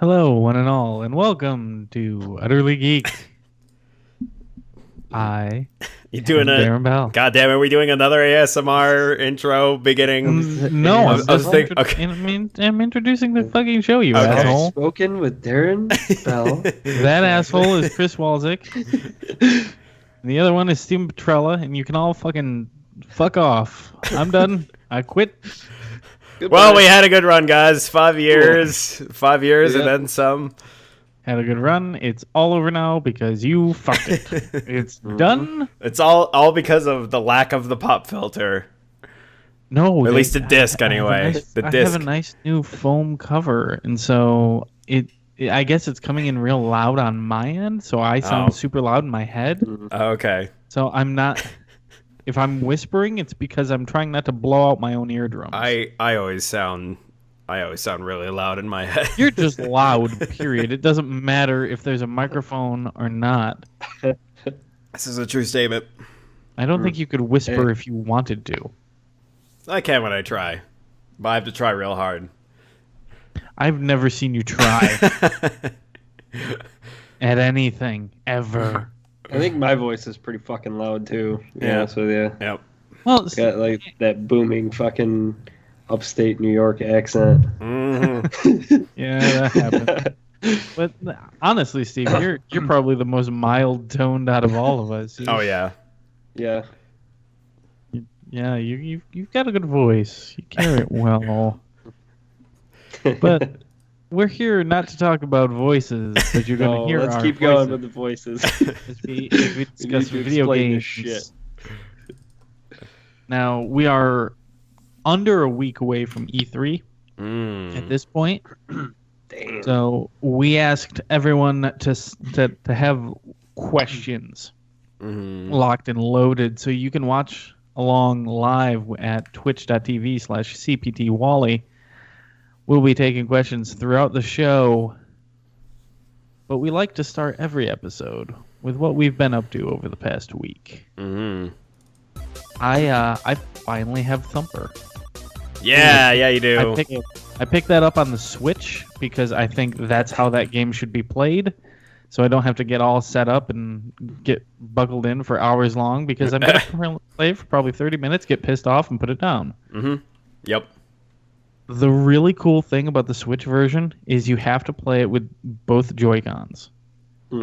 Hello, one and all, and welcome to Utterly Geeked. I You doing am a Darren Bell. God damn it, are we doing another ASMR intro beginning? No, I was thinking- okay. I'm introducing the fucking show, you Okay. asshole. Spoken with Darren Bell. That asshole is Chris Walczyk. And the other one is Steven Petrella, and you can all fucking fuck off. I'm done. I quit. Well, we had a good run, guys. 5 years. 5 years and then some. Had a good run. It's all over now because you fucked it. It's done. It's all because of the lack of the pop filter. No, At least the disc, anyway. The I disc. have a nice new foam cover, and so I guess it's coming in real loud on my end, so I sound super loud in my head. Okay. So I'm not. If I'm whispering, it's because I'm trying not to blow out my own eardrums. I always sound really loud in my head. You're just loud, period. It doesn't matter if there's a microphone or not. This is a true statement. I don't think you could whisper if you wanted to. I can when I try, but I have to try real hard. I've never seen you try at anything, ever. I think my voice is pretty fucking loud too. Yeah. So yeah, Yep. Well, it's got like that booming fucking upstate New York accent. Mm-hmm. yeah, that happened. But honestly, Steve, you're probably the most mild toned out of all of us. Oh yeah. Yeah. Yeah, you've got a good voice. You carry it well. But we're here not to talk about voices, but you're going to hear let's our keep voices going with the voices. as we discuss to video explain games. this shit. Now, we are under a week away from E3 at this point. Damn. So we asked everyone to have questions locked and loaded, so you can watch along live at twitch.tv/cptwally. We'll be taking questions throughout the show, but we like to start every episode with what we've been up to over the past week. I finally have Thumper. Yeah, you do. I picked that up on the Switch because I think that's how that game should be played. So I don't have to get all set up and get buckled in for hours long because I'm going to play for probably 30 minutes, get pissed off, and put it down. Yep. The really cool thing about the Switch version is you have to play it with both Joy-Cons.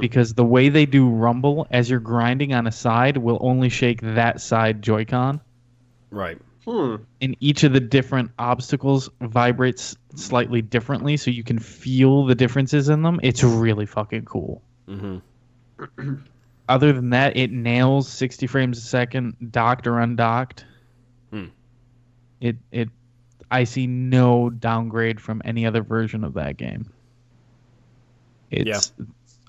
Because the way they do rumble as you're grinding on a side will only shake that side Joy-Con. Right. And each of the different obstacles vibrates slightly differently, so you can feel the differences in them. It's really fucking cool. Other than that, it nails 60 frames a second, docked or undocked. I see no downgrade from any other version of that game. It's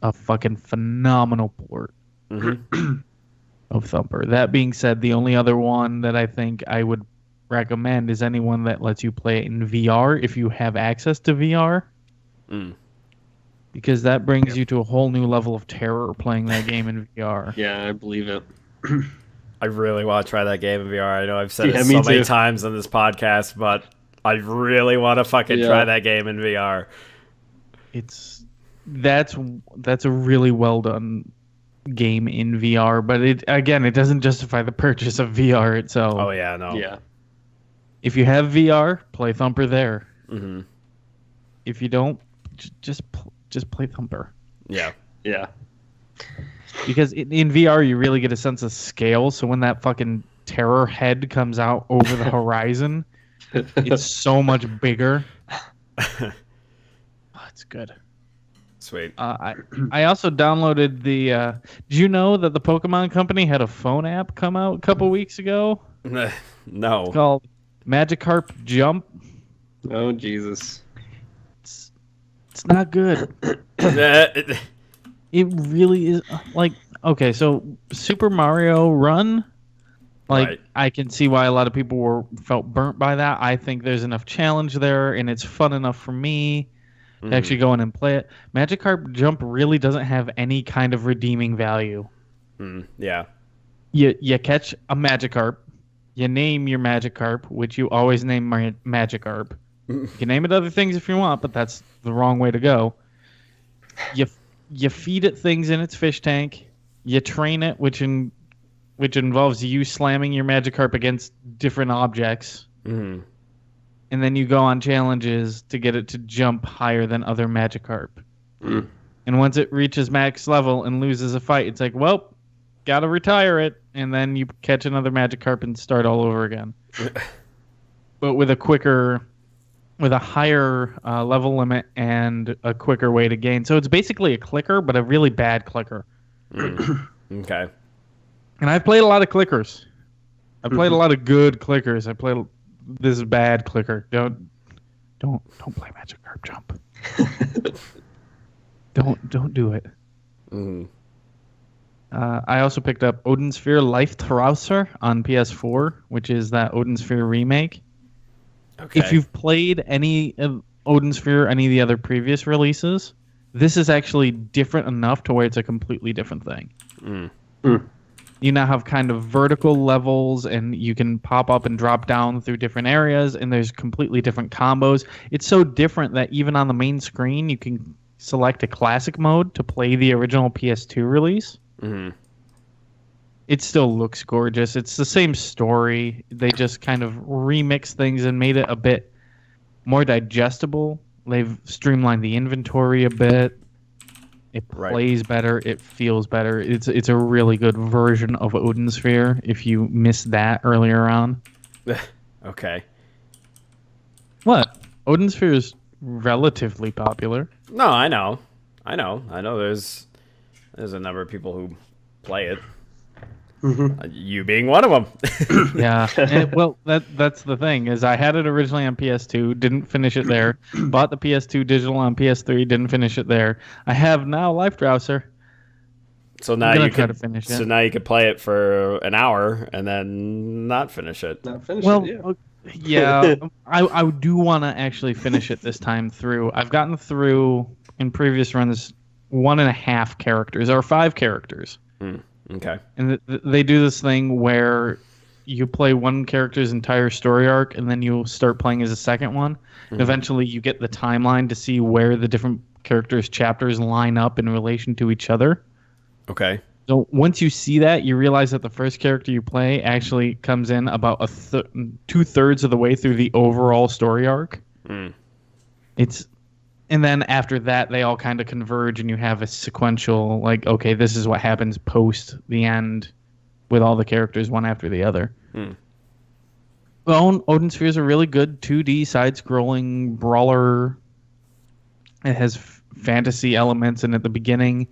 a fucking phenomenal port of Thumper. That being said, the only other one that I think I would recommend is anyone that lets you play it in VR if you have access to VR. Because that brings you to a whole new level of terror playing that game in VR. Yeah, I believe it. I really want to try that game in VR. I know I've said Yeah, it me so many too. times on this podcast, but I really want to fucking try that game in VR. That's a really well done game in VR, but it doesn't justify the purchase of VR itself. Oh yeah, no. Yeah. If you have VR, play Thumper there. If you don't, just play Thumper. Yeah. Yeah. Because in VR, you really get a sense of scale. So when that fucking terror head comes out over the horizon, it's so much bigger. Oh, it's good. Sweet. I also downloaded the... did you know that the Pokemon Company had a phone app come out a couple weeks ago? No. It's called Magikarp Jump. Oh, Jesus. It's not good. It really is. Like, okay, so Super Mario Run, Right. I can see why a lot of people felt burnt by that. I think there's enough challenge there, and it's fun enough for me to actually go in and play it. Magikarp Jump really doesn't have any kind of redeeming value. Yeah. You catch a Magikarp, you name your Magikarp, which you always name Magikarp. You can name it other things if you want, but that's the wrong way to go. You feed it things in its fish tank. You train it, which involves you slamming your Magikarp against different objects. Mm-hmm. And then you go on challenges to get it to jump higher than other Magikarp. Mm. And once it reaches max level and loses a fight, it's like, well, gotta retire it. And then you catch another Magikarp and start all over again. But with a higher level limit and a quicker way to gain. So it's basically a clicker, but a really bad clicker. Okay. And I've played a lot of clickers. I played a lot of good clickers. I played this bad clicker. Don't play Magikarp Jump. Don't do it. Mm-hmm. I also picked up Odin Sphere Life Trauser on PS4, which is that Odin Sphere remake. Okay. If you've played any of Odin Sphere, any of the other previous releases, this is actually different enough to where it's a completely different thing. Mm. Mm. You now have kind of vertical levels, and you can pop up and drop down through different areas, and there's completely different combos. It's so different that even on the main screen, you can select a classic mode to play the original PS2 release. Mm-hmm. It still looks gorgeous. It's the same story. They just kind of remixed things and made it a bit more digestible. They've streamlined the inventory a bit. It plays better. It feels better. It's a really good version of Odin Sphere if you missed that earlier on. Okay. What? Odin Sphere is relatively popular. No, I know. There's a number of people who play it. Mm-hmm. You being one of them. Yeah. Well, that's the thing is I had it originally on PS2, didn't finish it there. Bought the PS2 digital on PS3, didn't finish it there. I have now Life Drowser. So now you can finish it. So now you could play it for an hour and then not finish it. Not finish it, yeah. I do want to actually finish it this time through. I've gotten through in previous runs 1.5 characters or 5 characters. Okay. And they do this thing where you play one character's entire story arc, and then you'll start playing as a second one. And eventually, you get the timeline to see where the different characters' chapters line up in relation to each other. Okay. So once you see that, you realize that the first character you play actually comes in about 2/3 of the way through the overall story arc. And then after that, they all kind of converge, and you have a sequential, like, okay, this is what happens post the end with all the characters one after the other. Well, Odin Sphere is a really good 2D side-scrolling brawler. It has fantasy elements, and at the beginning,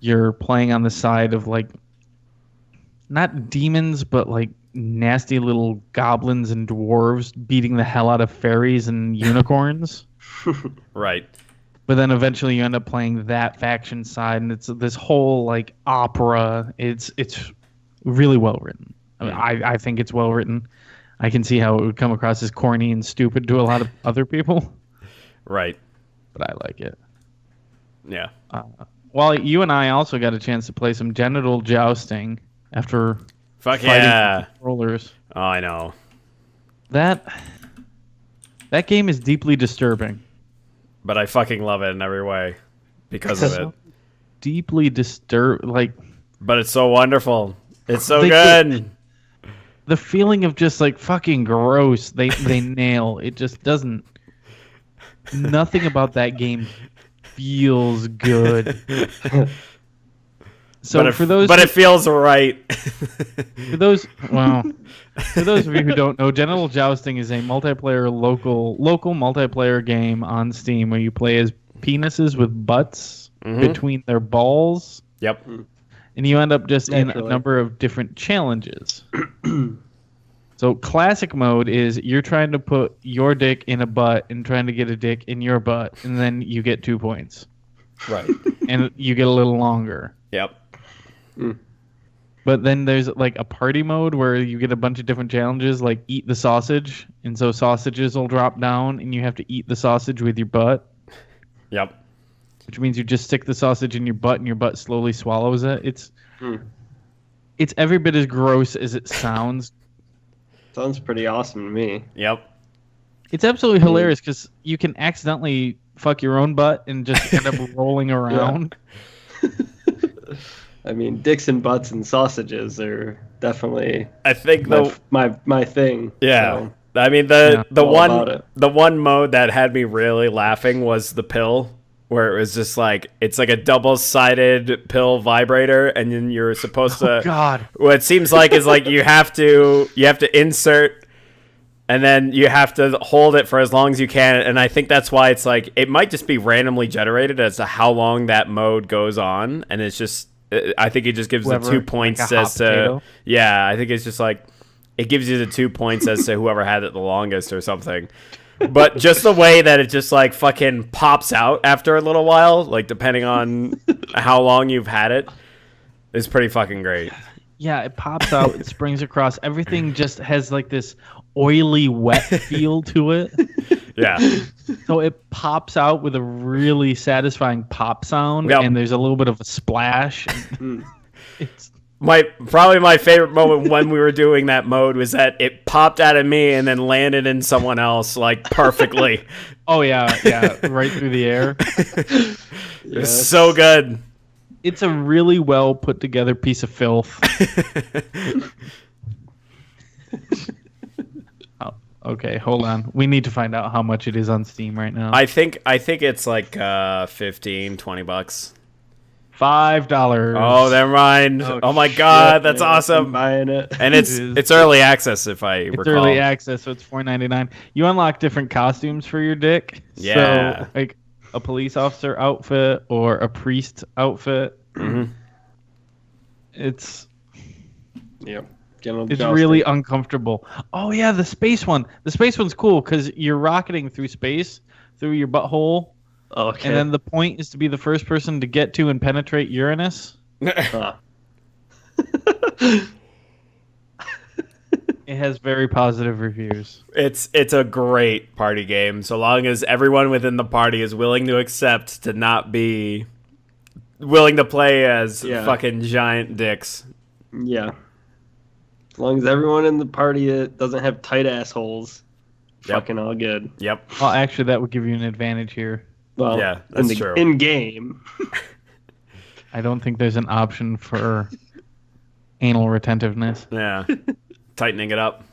you're playing on the side of, like, not demons, but, like, nasty little goblins and dwarves beating the hell out of fairies and unicorns. Right. But then eventually you end up playing that faction side, and it's this whole like opera. It's really well written. I mean, I think it's well written. I can see how it would come across as corny and stupid to a lot of other people. Right. But I like it. Yeah. Well, you and I also got a chance to play some genital jousting after fighting controllers. Oh, I know. That game is deeply disturbing. But I fucking love it in every way because of it. Deeply disturbed, like. But it's so wonderful. It's so good. The feeling of just like fucking gross. They nail. It just doesn't. Nothing about that game feels good. So but it feels right. For those of you who don't know, genital jousting is a multiplayer local multiplayer game on Steam where you play as penises with butts between their balls. Yep. And you end up just in a number of different challenges. So classic mode is you're trying to put your dick in a butt and trying to get a dick in your butt, and then you get 2 points. Right. And you get a little longer. Yep. But then there's like a party mode where you get a bunch of different challenges, like eat the sausage, and so sausages will drop down, and you have to eat the sausage with your butt. Yep. Which means you just stick the sausage in your butt, and your butt slowly swallows it. It's every bit as gross as it sounds. Sounds pretty awesome to me. Yep. It's absolutely hilarious because you can accidentally fuck your own butt and just end up rolling around. I mean, dicks and butts and sausages are definitely. I think my thing. Yeah. So. I mean the one mode that had me really laughing was the pill, where it was just like it's like a double-sided pill vibrator, and then you're supposed to. Oh God! What it seems like is like you have to insert, and then you have to hold it for as long as you can, and I think that's why it's like it might just be randomly generated as to how long that mode goes on, and it's just I think it just gives the 2 points like as to I think it's just like. It gives you the 2 points as to whoever had it the longest or something. But just the way that it just like fucking pops out after a little while, like depending on how long you've had it, is pretty fucking great. Yeah, it pops out, it springs across. Everything just has like this oily, wet feel to it. Yeah. So it pops out with a really satisfying pop sound, and there's a little bit of a splash. It's Probably my favorite moment when we were doing that mode was that it popped out of me and then landed in someone else like perfectly. Oh yeah, right through the air. It's so good. It's a really well put together piece of filth. Okay, hold on. We need to find out how much it is on Steam right now. I think it's like $15-$20. $5. Oh, never mind. Oh my God, that's awesome! I'm buying it, and it's early access if I recall. It's early access, so it's $4.99. You unlock different costumes for your dick. Yeah, so like a police officer outfit or a priest outfit. Mm-hmm. It's It's really uncomfortable. Oh yeah, the space one. The space one's cool because you're rocketing through space through your butthole. Okay. And then the point is to be the first person to get to and penetrate Uranus. It has very positive reviews. It's a great party game, so long as everyone within the party is willing to accept to not be willing to play as fucking giant dicks. Yeah. As long as everyone in the party doesn't have tight assholes, fucking all good. Yep. Well, actually, that would give you an advantage here. Well, yeah, that's true. In game. I don't think there's an option for anal retentiveness. Yeah. Tightening it up.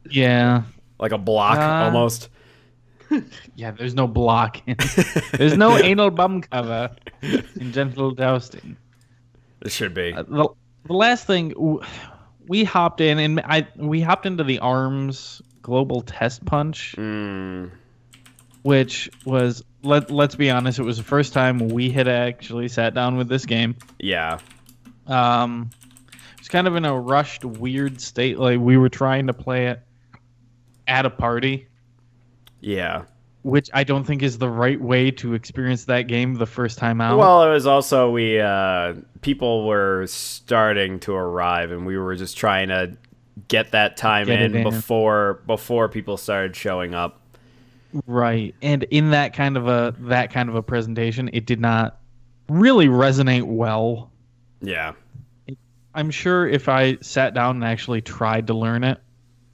Yeah. Like a block, almost. Yeah, there's no block. There's no anal bum cover in genital jousting. It should be. The last thing, we hopped in, and we hopped into the ARMS Global Test Punch, which was... Let's be honest, it was the first time we had actually sat down with this game. Yeah. It was kind of in a rushed, weird state. Like, we were trying to play it at a party. Yeah. Which I don't think is the right way to experience that game the first time out. Well, it was also, people were starting to arrive, and we were just trying to get that time in before people started showing up. Right, and in that kind of a presentation, it did not really resonate well. Yeah, I'm sure if I sat down and actually tried to learn it,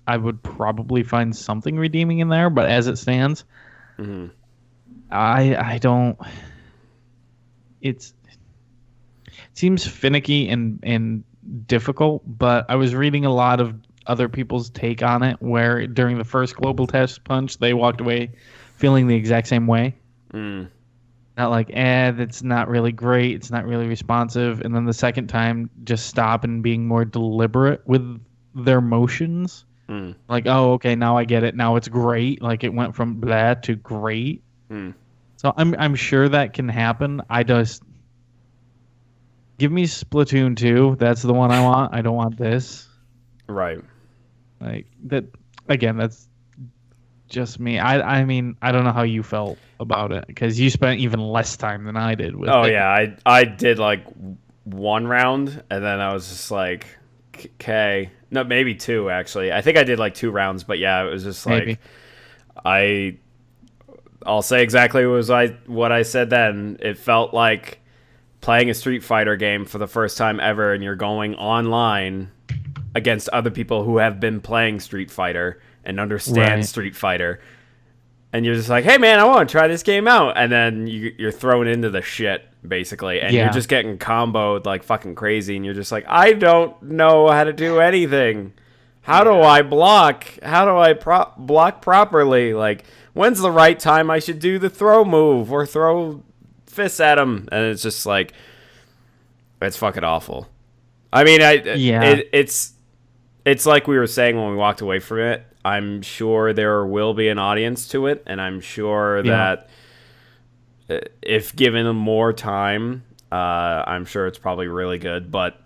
I would probably find something redeeming in there. But as it stands, I don't. It seems finicky and difficult. But I was reading a lot of other people's take on it, where during the first Global Test Punch, they walked away feeling the exact same way. Not like, that's not really great, it's not really responsive. And then the second time, just stop and being more deliberate with their motions. Like, oh, okay, now I get it. Now it's great. Like, it went from blah to great. So I'm sure that can happen. I just... Give me Splatoon 2. That's the one I want. I don't want this. Right. Like that again. That's just me. I mean, I don't know how you felt about it because you spent even less time than I did with it. Oh yeah, I did like one round and then I was just like, okay, no, maybe two actually. I think I did like 2 rounds, but yeah, it was just like I'll say exactly what I said then. It felt like playing a Street Fighter game for the first time ever, and you're going online against other people who have been playing Street Fighter and understand Street Fighter, and you're just like, hey man, I want to try this game out, and then you're thrown into the shit basically, and you're just getting comboed like fucking crazy, and you're just like, I don't know how to do anything. How do I block? How do I block properly? Like, when's the right time I should do the throw move or throw fists at him? And it's just like, it's fucking awful. I mean, it's like we were saying when we walked away from it. I'm sure there will be an audience to it, and I'm sure that if given more time, I'm sure it's probably really good. But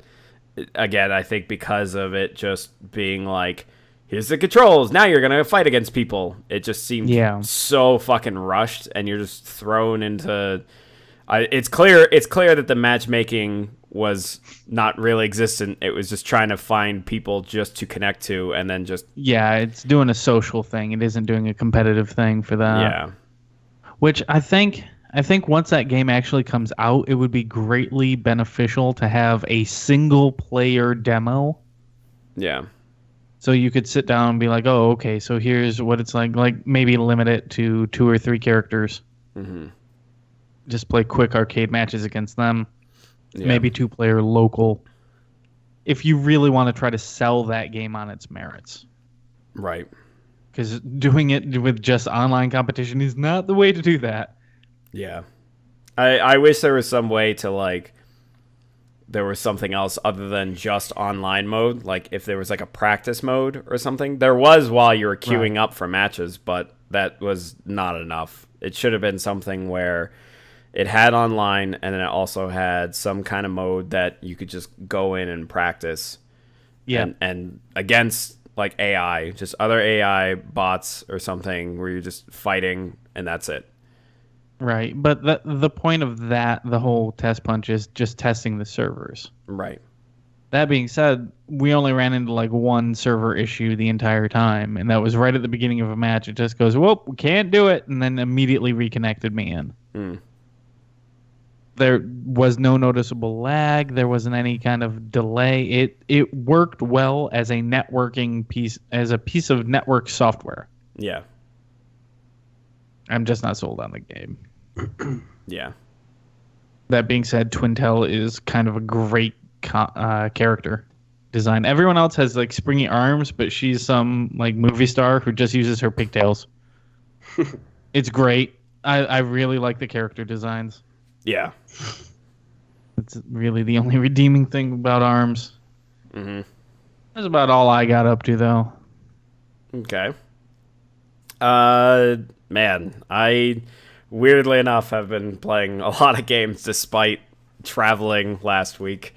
again, I think because of it just being like, here's the controls, now you're gonna fight against people, it just seemed so fucking rushed, and you're just thrown into. It's clear that the matchmaking was not really existent. It was just trying to find people just to connect to, and then just it's doing a social thing. It isn't doing a competitive thing for that. Yeah, which I think once that game actually comes out, it would be greatly beneficial to have a single player demo. Yeah. So you could sit down and be like, oh, okay, so here's what it's like maybe limit it to 2 or 3 characters. Mm-hmm. Just play quick arcade matches against them. Yeah. Maybe 2-player local. If you really want to try to sell that game on its merits. Right. Because doing it with just online competition is not the way to do that. Yeah. I wish there was some way to, like, there was something else other than just online mode. Like, if there was, like, a practice mode or something. There was while you were queuing up for matches, but that was not enough. It should have been something where it had online, and then it also had some kind of mode that you could just go in and practice. Yeah. And against, like, AI, just other AI bots or something where you're just fighting, and that's it. Right. But the point of that, the whole test punch, is just testing the servers. Right. That being said, we only ran into, like, one server issue the entire time, and that was right at the beginning of a match. It just goes, whoop, we can't do it, and then immediately reconnected me in. There was no noticeable lag. There wasn't any kind of delay. It worked well as a networking piece, as a piece of network software. Yeah. I'm just not sold on the game. Yeah. That being said, Twintel is kind of a great character design. Everyone else has, like, springy arms, but she's some, like, movie star who just uses her pigtails. It's great. I really like the character designs. Yeah. That's really the only redeeming thing about ARMS. Mm-hmm. That's about all I got up to, though. Okay. Man, I, weirdly enough, have been playing a lot of games despite traveling last week.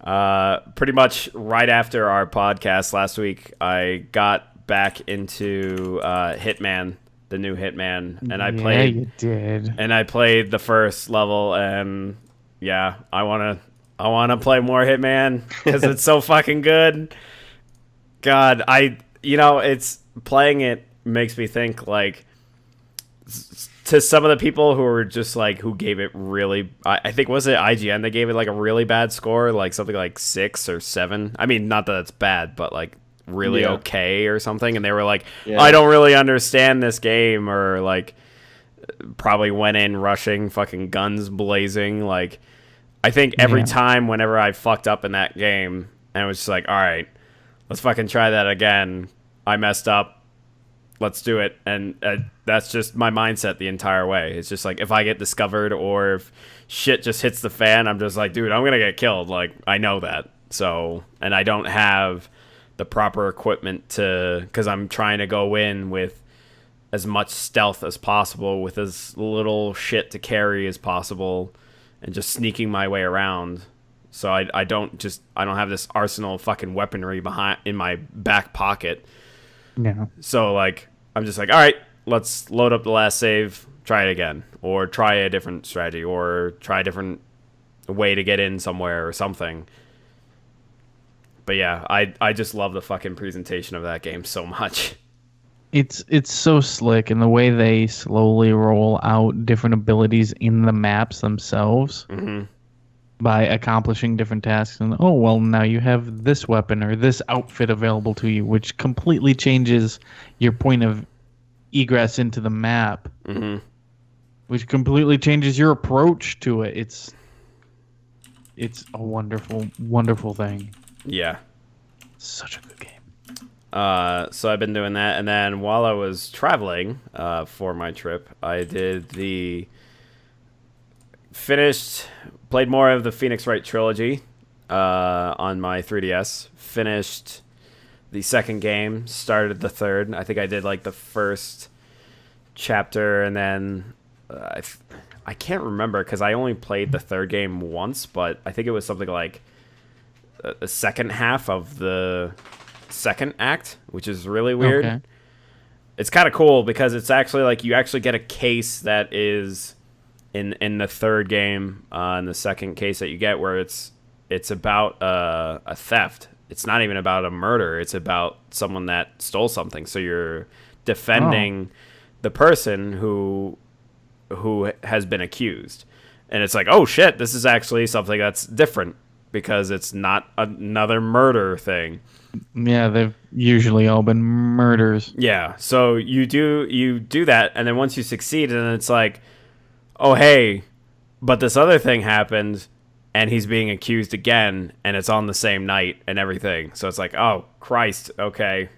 Pretty much right after our podcast last week, I got back into Hitman, the new Hitman, and I played. You did. And I played the first level, and yeah, I wanna play more Hitman because it's so fucking good. God, it's playing it makes me think, like, to some of the people who were just like, who gave it really, I think, was it IGN that gave it like a really bad score, like something like 6 or 7. I mean, not that it's bad, but like really okay or something, and they were like, I don't really understand this game, or like probably went in rushing, fucking guns blazing. Like, I think every time whenever I fucked up in that game and it was just like, all right, let's fucking try that again, I messed up, let's do it. And that's just my mindset the entire way. It's just like, if I get discovered or if shit just hits the fan, I'm just like, dude, I'm gonna get killed. Like, I know that. So, and I don't have the proper equipment because I'm trying to go in with as much stealth as possible, with as little shit to carry as possible, and just sneaking my way around. So I don't have this arsenal of fucking weaponry in my back pocket. Yeah. So, like, I'm just like, all right, let's load up the last save, try it again, or try a different strategy, or try a different way to get in somewhere or something. But yeah, I just love the fucking presentation of that game so much. It's so slick, and the way they slowly roll out different abilities in the maps themselves by accomplishing different tasks. And, oh, well, now you have this weapon or this outfit available to you, which completely changes your point of egress into the map, which completely changes your approach to it. It's a wonderful, wonderful thing. Yeah. Such a good game. So I've been doing that, and then while I was traveling for my trip, I did played more of the Phoenix Wright trilogy on my 3DS. Finished the second game, started the third. I think I did like the first chapter, and then I can't remember because I only played the third game once, but I think it was something like the second half of the second act, which is really weird. Okay. It's kind of cool because it's actually like you actually get a case that is in the third game, in the second case that you get, where it's about a theft. It's not even about a murder. It's about someone that stole something. So you're defending the person who has been accused. And it's like, oh shit, this is actually something that's different because it's not another murder thing. Yeah, they've usually all been murders. Yeah, so you do that, and then once you succeed, and it's like, oh hey, but this other thing happened, and he's being accused again, and it's on the same night and everything. So it's like, oh Christ, okay.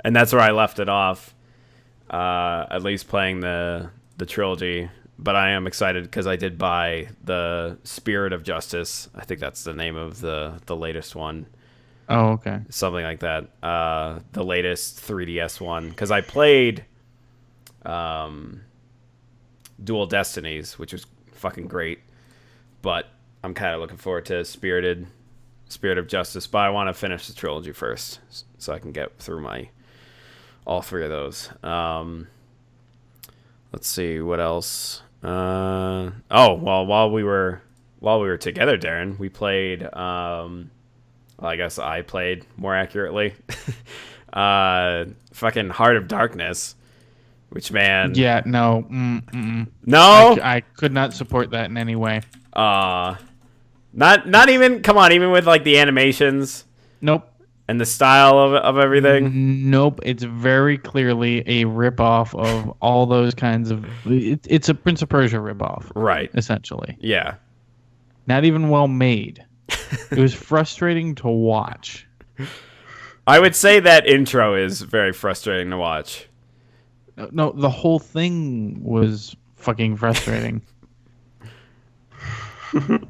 And that's where I left it off, at least playing the trilogy. But I am excited because I did buy the Spirit of Justice. I think that's the name of the latest one. Oh, okay. Something like that. The latest 3DS one. Because I played Dual Destinies, which was fucking great. But I'm kind of looking forward to Spirit of Justice. But I want to finish the trilogy first so I can get through all three of those. Let's see, what else? While we were together, Darren, we played... I guess I played more accurately. Fucking Heart of Darkness, which, man. Yeah, no. No? I could not support that in any way. Not even, come on, even with like the animations. Nope. And the style of everything. Nope. It's very clearly a ripoff of all those kinds of. It's a Prince of Persia ripoff. Right. Essentially. Yeah. Not even well made. It was frustrating to watch. I would say that intro is very frustrating to watch. No, the whole thing was fucking frustrating. I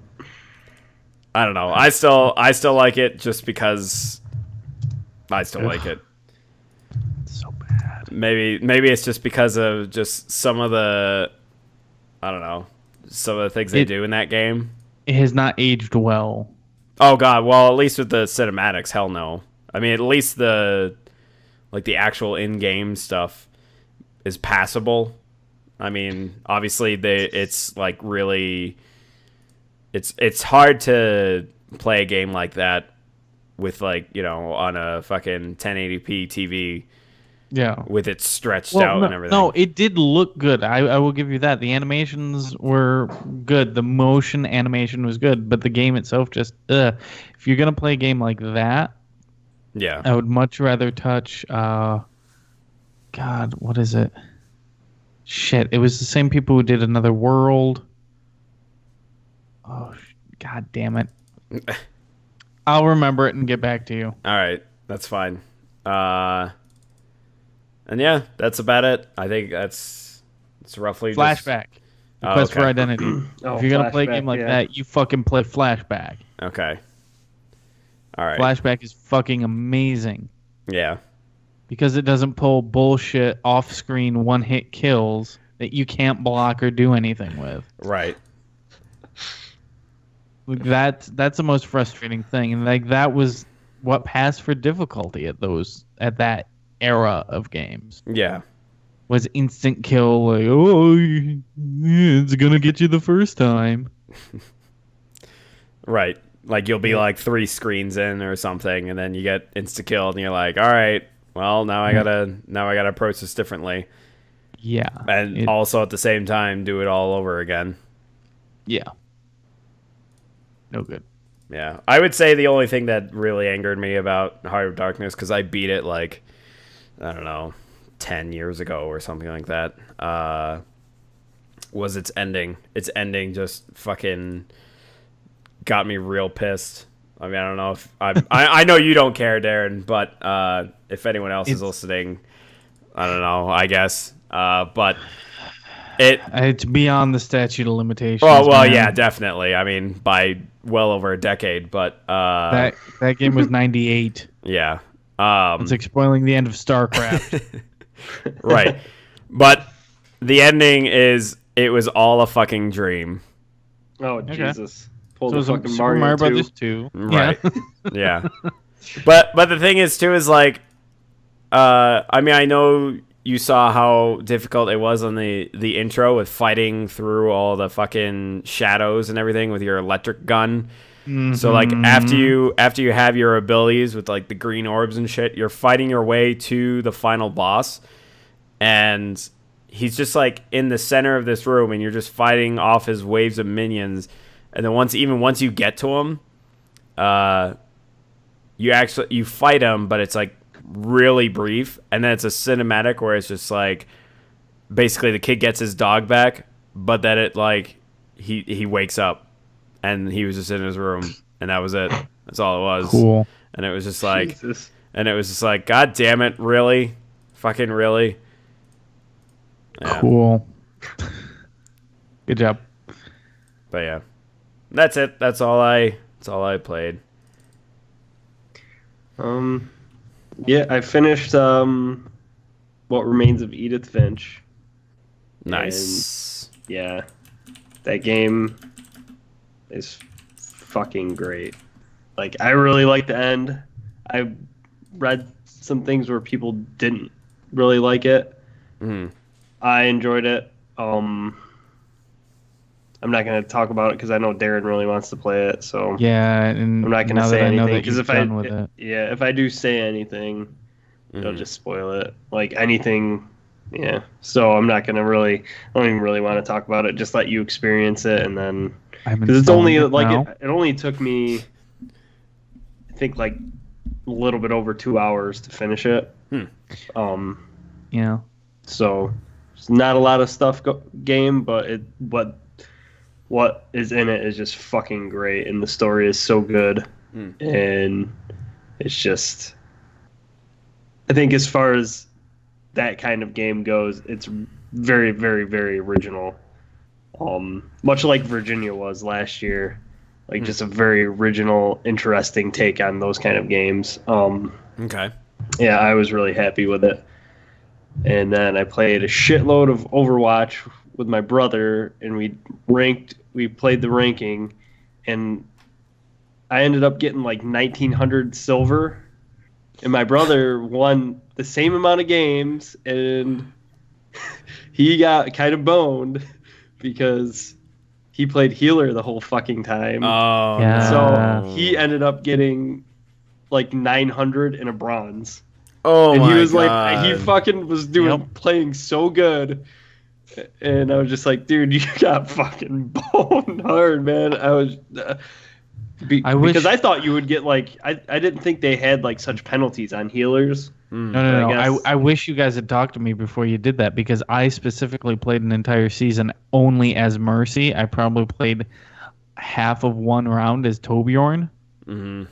don't know. I still like it just because I still like it. It's so bad. Maybe it's just because of just some of the, I don't know, some of the things they do in that game. It has not aged well. Oh god, well at least with the cinematics, hell no. I mean, at least the actual in-game stuff is passable. I mean, obviously it's like really it's hard to play a game like that with like, you know, on a fucking 1080p TV. Yeah. With it stretched out and everything. No, it did look good. I will give you that. The animations were good. The motion animation was good, but the game itself just if you're going to play a game like that, yeah. I would much rather touch God, what is it? Shit, it was the same people who did Another World. Oh, god damn it. I'll remember it and get back to you. All right, that's fine. And yeah, that's about it. I think it's roughly Flashback. Quest for Identity. If you're gonna play a game like that, you fucking play Flashback. Okay. All right. Flashback is fucking amazing. Yeah. Because it doesn't pull bullshit off-screen one-hit kills that you can't block or do anything with. Right. That's the most frustrating thing, and like that was what passed for difficulty at that era of games. Yeah. Was instant kill, like, oh, it's gonna get you the first time. Right. Like you'll be like 3 screens in or something, and then you get insta killed, and you're like, all right, well now I gotta approach this differently. Yeah. And also at the same time do it all over again. Yeah. No good. Yeah. I would say the only thing that really angered me about Heart of Darkness, because I beat it like, I don't know, 10 years ago or something like that, was its ending. Its ending just fucking got me real pissed. I mean, I don't know if I know you don't care, Darren, but if anyone else is listening, I don't know, I guess. But it's beyond the statute of limitations. Oh, well, man. yeah, definitely. I mean, by well over a decade, but that game was 98. Yeah. It's like spoiling the end of StarCraft. Right. But the ending is it was all a fucking dream. Oh, Jesus. Pull So the it was fucking Super Mario 2. Brothers 2. Right. Yeah. Yeah. But the thing is too is like I mean, I know you saw how difficult it was on the intro with fighting through all the fucking shadows and everything with your electric gun. Mm-hmm. So like after you have your abilities with like the green orbs and shit, you're fighting your way to the final boss, and he's just like in the center of this room, and you're just fighting off his waves of minions. And then once you get to him, you fight him, but it's like really brief, and then it's a cinematic where it's just like basically the kid gets his dog back, but then it like he wakes up and he was just in his room, and that was it. That's all it was. Cool. And it was just like Jesus. God damn it, really? Fucking really? Yeah. Cool. Good job. But yeah. That's it. That's all I played. Yeah, I finished What Remains of Edith Finch. Nice. And, yeah. That game is fucking great. Like, I really like the end. I read some things where people didn't really like it. Mm. I enjoyed it. I'm not going to talk about it because I know Darren really wants to play it. So yeah, and I'm not going to say anything because if I do say anything, it'll just spoil it. Like anything, yeah. So I'm not going to really. I don't even really want to talk about it. Just let you experience it, and then because it's only like it only took me, I think like a little bit over 2 hours to finish it. Yeah. So it's not a lot of stuff game, but what is in it is just fucking great, and the story is so good, and it's just, I think as far as that kind of game goes, it's very, very, very original. Much like Virginia was last year, like just a very original, interesting take on those kind of games. Okay. Yeah, I was really happy with it. And then I played a shitload of Overwatch with my brother, and we played the ranking, and I ended up getting like 1900 silver, and my brother won the same amount of games, and he got kind of boned because he played healer the whole fucking time. Oh, yeah. So he ended up getting like 900 and a bronze. Oh, and my he was God. like, he fucking was playing so good. And I was just like, dude, you got fucking boned hard, man. I was, because I thought you would get like, I didn't think they had like such penalties on healers. No. I wish you guys had talked to me before you did that, because I specifically played an entire season only as Mercy. I probably played half of one round as Torbjorn. Mm-hmm.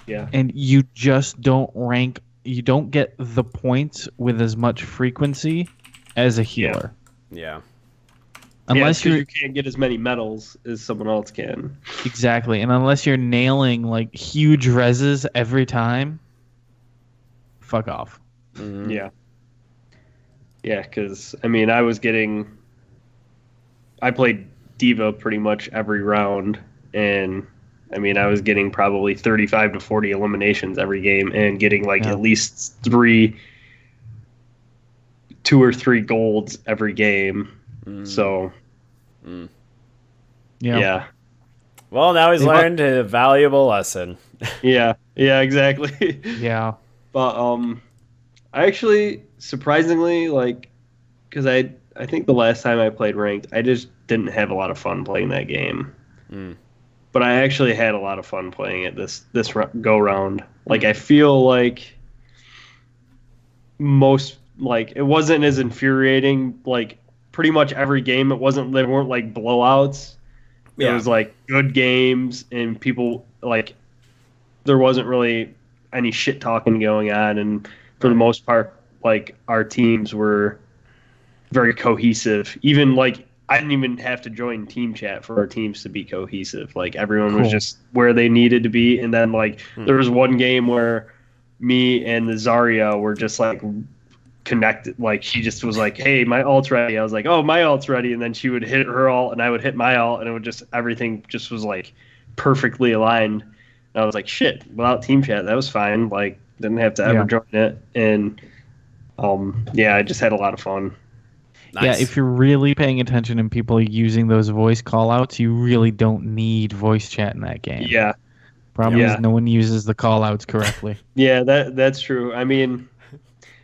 Yeah. And you just don't rank, you don't get the points with as much frequency as a healer. Yeah. Unless you can't get as many medals as someone else can. Exactly. And unless you're nailing like huge reses every time, fuck off. Mm-hmm. Yeah. Yeah, because, I mean, I played Diva pretty much every round, and, I mean, I was getting probably 35 to 40 eliminations every game, and getting, like, at least 2 or 3 golds every game. So, yeah. Well, now he's learned a valuable lesson. Yeah, exactly. Yeah. But I actually, surprisingly, like, because I think the last time I played ranked, I just didn't have a lot of fun playing that game. But I actually had a lot of fun playing it this go round. Like, I feel like most like it wasn't as infuriating. Like pretty much every game, they weren't like blowouts. It was like good games, and people like there wasn't really any shit talking going on, and for the most part, like our teams were very cohesive. Even like I didn't even have to join team chat for our teams to be cohesive. Like everyone was just where they needed to be, and then like there was one game where me and the Zarya were just like connected. Like she just was like, "Hey, my ult's ready." I was like, "Oh, my ult's ready," and then she would hit her ult, and I would hit my ult, and it would just everything just was like perfectly aligned. And I was like, "Shit!" Without team chat, that was fine. Like didn't have to ever join it, and I just had a lot of fun. Nice. Yeah, if you're really paying attention and people are using those voice callouts, you really don't need voice chat in that game. Yeah. Problem is no one uses the callouts correctly. Yeah, that's true. I mean,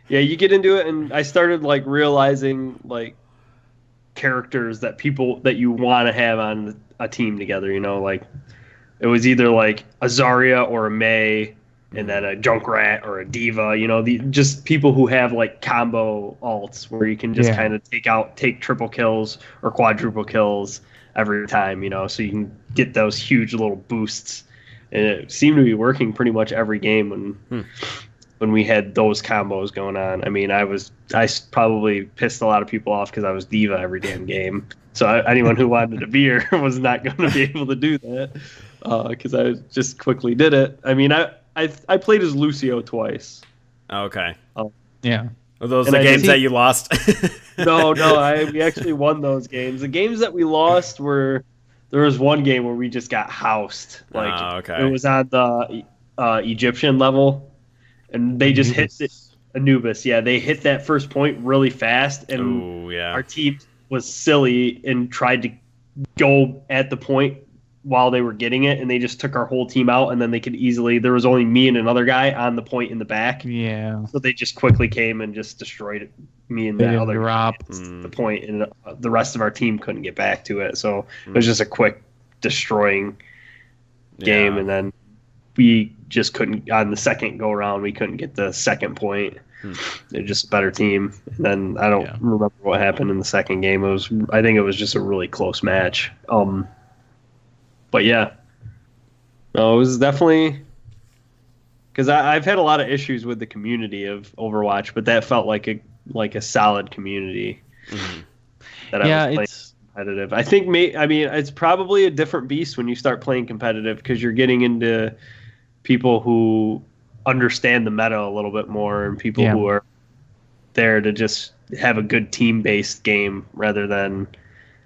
yeah, you get into it, and I started like realizing like characters that you want to have on a team together. You know, like it was either like a Zarya or a Mei, and then a Junkrat or a Diva. You know, just people who have like combo alts where you can just kind of take triple kills or quadruple kills every time. You know, so you can get those huge little boosts. And it seemed to be working pretty much every game when we had those combos going on. I mean, I probably pissed a lot of people off because I was Diva every damn game. So anyone who wanted a beer was not going to be able to do that because I just quickly did it. I mean, I played as Lucio twice. Okay. Yeah. Are those the games that you lost? No, we actually won those games. The games that we lost were... There was one game where we just got housed. Like it was on the Egyptian level, and they just hit Anubis. Yeah, they hit that first point really fast, and our team was silly and tried to go at the point while they were getting it, and they just took our whole team out, and then they could easily... There was only me and another guy on the point in the back. Yeah. So they just quickly came and just destroyed it. Me and that other drop the point, and the rest of our team couldn't get back to it. So it was just a quick destroying game, and then we just couldn't... On the second go around, we couldn't get the second point. They're just a better team. And then I don't remember what happened in the second game. I think it was just a really close match. But yeah, no, it was definitely... Because I've had a lot of issues with the community of Overwatch, but that felt like a solid community that I was playing competitive. I think it's probably a different beast when you start playing competitive because you're getting into people who understand the meta a little bit more and people who are there to just have a good team-based game rather than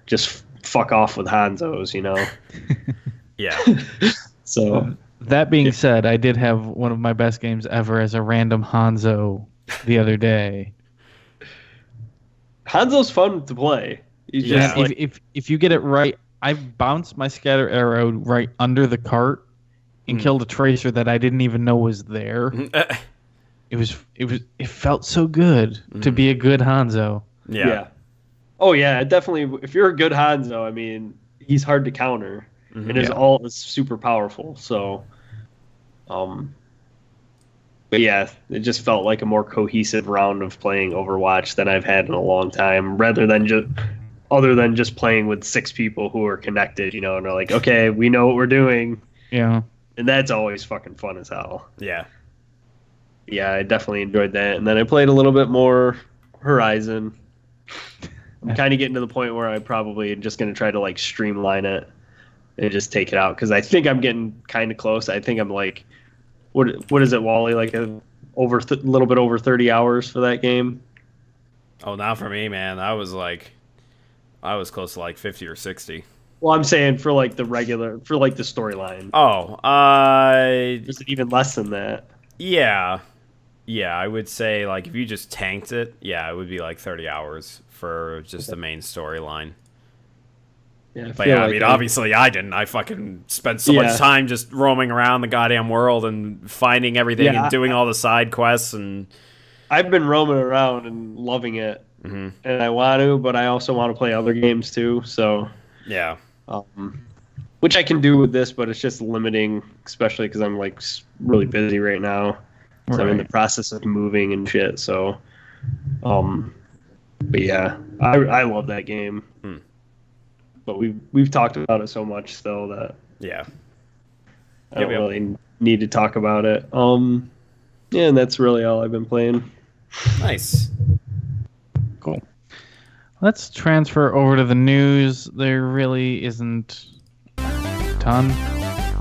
just fuck off with Hanzos, you know? Yeah. So... That being said, I did have one of my best games ever as a random Hanzo the other day. Hanzo's fun to play. If you get it right, I bounced my scatter arrow right under the cart and killed a tracer that I didn't even know was there. It felt so good to be a good Hanzo. Yeah. Oh yeah, definitely. If you're a good Hanzo, I mean, he's hard to counter. And his ult is super powerful, so but yeah, it just felt like a more cohesive round of playing Overwatch than I've had in a long time, other than just playing with 6 people who are connected, you know, and they're like, okay, we know what we're doing. Yeah. And that's always fucking fun as hell. Yeah. Yeah, I definitely enjoyed that. And then I played a little bit more Horizon. I'm kind of getting to the point where I probably am just going to try to like streamline it and just take it out because I think I'm getting kind of close. I think I'm like, what is it, Wally? Like a little bit over 30 hours for that game. Oh, not for me, man. I was close to like 50 or 60. Well, I'm saying for like the storyline. Oh, is it even less than that? Yeah, I would say like if you just tanked it, it would be like 30 hours for just the main storyline. Yeah, but yeah, I mean, obviously I didn't. I fucking spent so much time just roaming around the goddamn world and finding everything and doing all the side quests. And I've been roaming around and loving it, and I want to, but I also want to play other games too. So yeah, which I can do with this, but it's just limiting, especially because I'm like really busy right now. So I'm in the process of moving and shit. So But yeah, I love that game. But we've talked about it so much still that I don't really need to talk about it. Yeah, and that's really all I've been playing. Nice. Cool. Let's transfer over to the news. There really isn't a ton.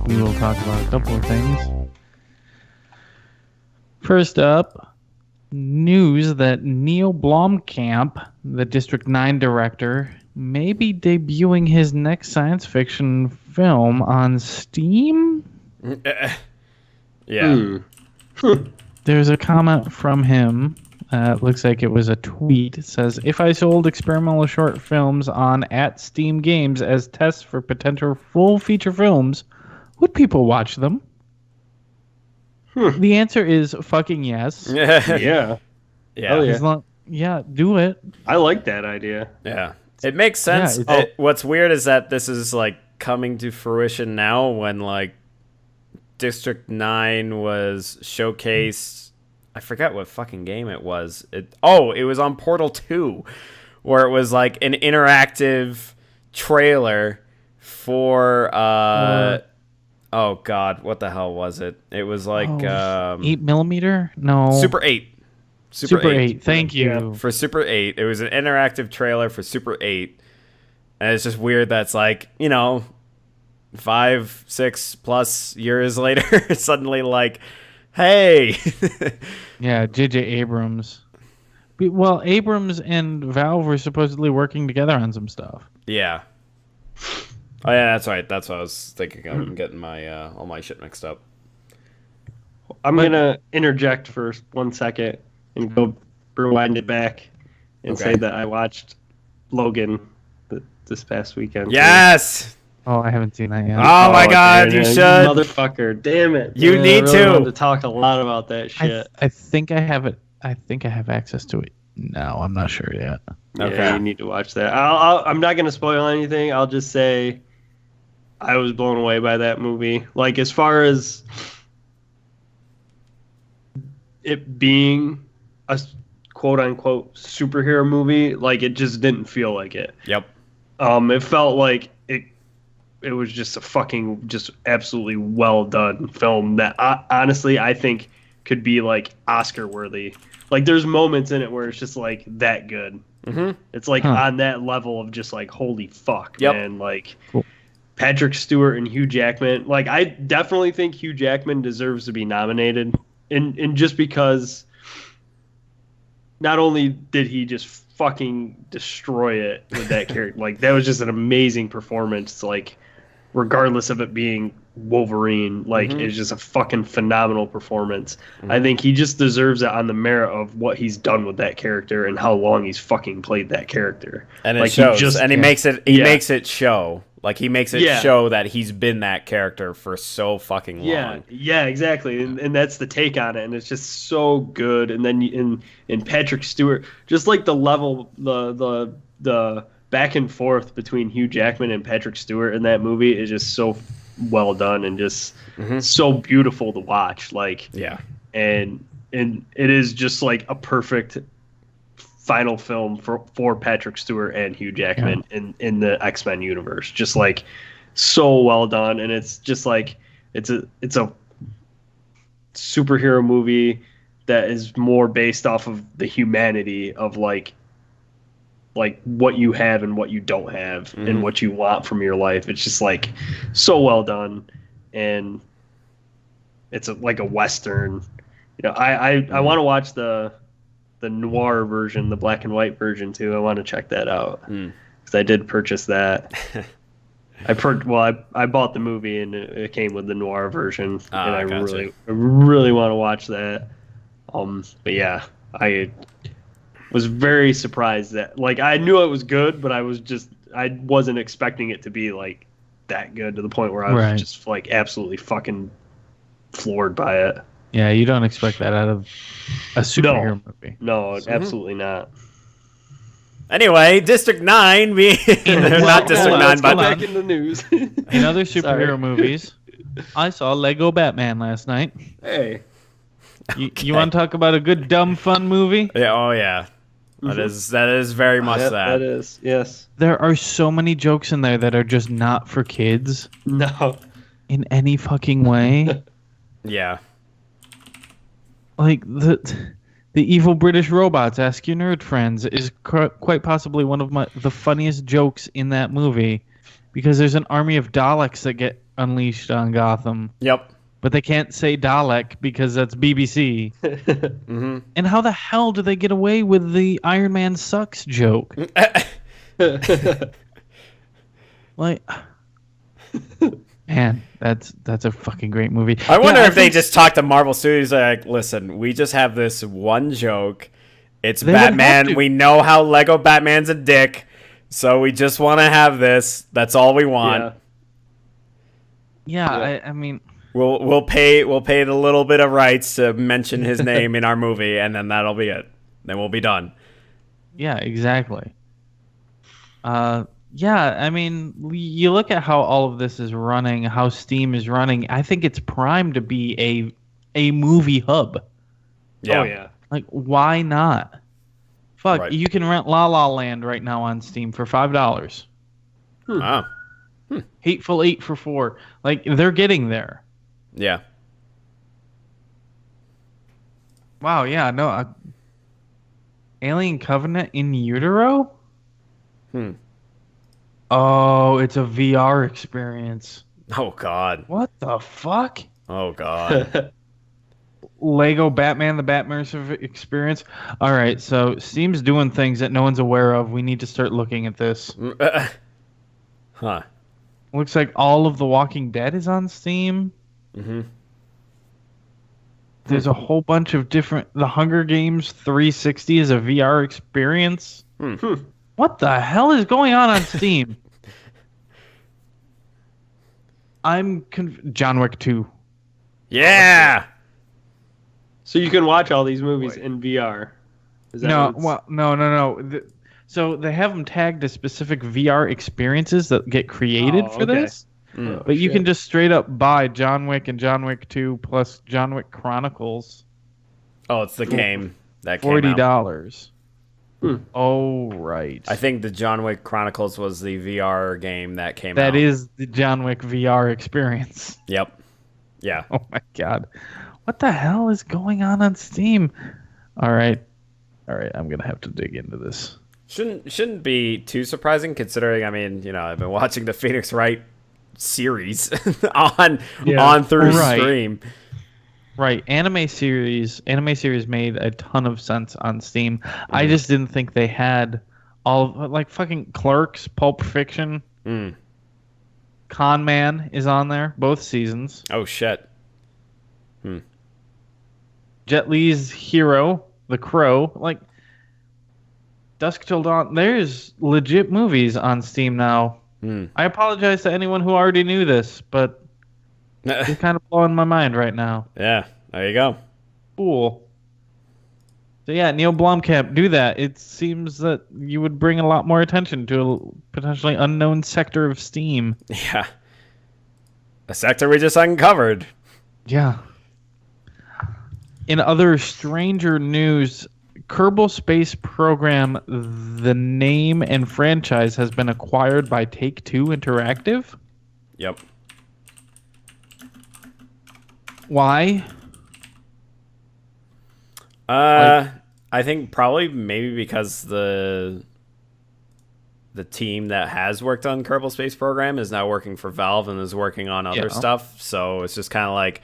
We will talk about a couple of things. First up, news that Neil Blomkamp, the District 9 director, may be debuting his next science fiction film on Steam? Yeah. There's a comment from him. Looks like it was a tweet. It says, if I sold experimental short films on @Steam Games as tests for potential full feature films, would people watch them? The answer is fucking yes. Yeah. Yeah. Yeah, do it. I like that idea. Yeah. It makes sense. Yeah, what's weird is that this is like coming to fruition now when like District 9 was showcased. I forget what fucking game it was. It was on Portal 2, where it was like an interactive trailer for oh god, what the hell was it? It was like 8mm? No. Super 8. Super 8. Thank you. Yeah. For Super 8. It was an interactive trailer for Super 8. And it's just weird that's like, 5, 6 plus years later, suddenly like, hey. Yeah, J.J. Abrams. Well, Abrams and Valve were supposedly working together on some stuff. Yeah. Oh, yeah, that's right. That's what I was thinking of. I'm getting my all my shit mixed up. I'm going to interject for 1 second and go rewind it back and say that I watched Logan this past weekend. Yes! Oh, I haven't seen that yet. Oh my god, you should. Motherfucker, damn it. You need I really to. wanted to talk a lot about that shit. I think I have it. I think I have access to it. No, I'm not sure yet. Okay. Yeah, you need to watch that. I'm not going to spoil anything. I'll just say I was blown away by that movie. Like, as far as it being a quote-unquote superhero movie, like, it just didn't feel like it. Yep. It felt like it was just a fucking, just absolutely well done film that honestly I think could be like Oscar worthy. Like, there's moments in it where it's just like that good. Mm-hmm. It's like on that level of just like, holy fuck, Yep. man. Like, cool. Patrick Stewart and Hugh Jackman. Like, I definitely think Hugh Jackman deserves to be nominated, and just because not only did he just fucking destroy it with that character, like, that was just an amazing performance. Like, regardless of it being Wolverine, like, it's just a fucking phenomenal performance. I think he just deserves it on the merit of what he's done with that character and how long he's fucking played that character. And it like, shows. He makes it. He Yeah. makes it show. Like, he makes it Yeah. show that he's been that character for so fucking long. Yeah, exactly, and that's the take on it, and it's just so good. And then in Patrick Stewart, just like the level, the back and forth between Hugh Jackman and Patrick Stewart in that movie is just so well done and just so beautiful to watch. Like, Yeah. and it is just like a perfect final film for Patrick Stewart and Hugh Jackman in the X-Men universe. Just like so well done, and it's just like it's a superhero movie that is more based off of the humanity of like what you have and what you don't have and what you want from your life. It's just like so well done, and it's like a Western. I want to watch the noir version, the black and white version too. I want to check that out because I did purchase that. I bought the movie and it came with the noir version, and I really want to watch that. But yeah, I was very surprised that, like, I knew it was good, but I wasn't expecting it to be like that good to the point where I was just like absolutely fucking floored by it. Yeah, you don't expect that out of a superhero movie. No, absolutely not. Anyway, District 9 being not District 9, but back in the news. In other superhero movies, I saw Lego Batman last night. Hey, You want to talk about a good dumb fun movie? Yeah. Oh yeah. That is very much that. That is, yes. There are so many jokes in there that are just not for kids. No. In any fucking way. Yeah. Like the evil British robots, ask your nerd friends, is quite possibly one of the funniest jokes in that movie, because there's an army of Daleks that get unleashed on Gotham. Yep. But they can't say Dalek because that's BBC. Mm-hmm. And how the hell do they get away with the Iron Man sucks joke? Like, man, that's a fucking great movie. I wonder if they just talk to Marvel Studios like, listen, we just have this one joke. It's Batman. We know how Lego Batman's a dick, so we just want to have this. That's all we want. Yeah. I mean, we'll pay the little bit of rights to mention his name in our movie, and then that'll be it. Then we'll be done. Yeah, exactly. Yeah, I mean, you look at how all of this is running, how Steam is running. I think it's primed to be a movie hub. Yeah. Oh yeah. Like, why not? Fuck, Right. You can rent La La Land right now on Steam for $5. Wow. Hateful Eight for $4. Like, they're getting there. Yeah. Wow, yeah, no. Alien Covenant in Utero? Oh, it's a VR experience. Oh God. What the fuck? Oh God. Lego Batman, the Batmersive experience. All right, so Steam's doing things that no one's aware of. We need to start looking at this. Huh. Looks like all of The Walking Dead is on Steam. Mm-hmm. There's a whole bunch of different... The Hunger Games 360 is a VR experience. What the hell is going on Steam? John Wick 2. Yeah. So you can watch all these movies in VR. Is that No. So they have them tagged as specific VR experiences that get created for this. But you can just straight up buy John Wick and John Wick 2 plus John Wick Chronicles. Oh, it's the game that came out. $40. Oh, right. I think the John Wick Chronicles was the VR game that came out. That is the John Wick VR experience. Yep. Yeah. Oh my god. What the hell is going on Steam? All right, I'm going to have to dig into this. Shouldn't be too surprising considering, I mean, I've been watching the Phoenix Wright series on through stream. Right, anime series made a ton of sense on Steam. I just didn't think they had all like fucking Clerks, Pulp Fiction, Con Man is on there, both seasons. Oh shit. Jet Li's Hero, The Crow, like Dusk Till Dawn. There's legit movies on Steam now. I apologize to anyone who already knew this, but it's kind of blowing my mind right now. Yeah, there you go. Cool. So yeah, Neil Blomkamp, do that. It seems that you would bring a lot more attention to a potentially unknown sector of Steam. Yeah. A sector we just uncovered. Yeah. In other stranger news, Kerbal Space Program, the name and franchise has been acquired by Take-Two Interactive. Yep. Why? I think probably maybe because the team that has worked on Kerbal Space Program is now working for Valve and is working on other stuff. So it's just kind of like,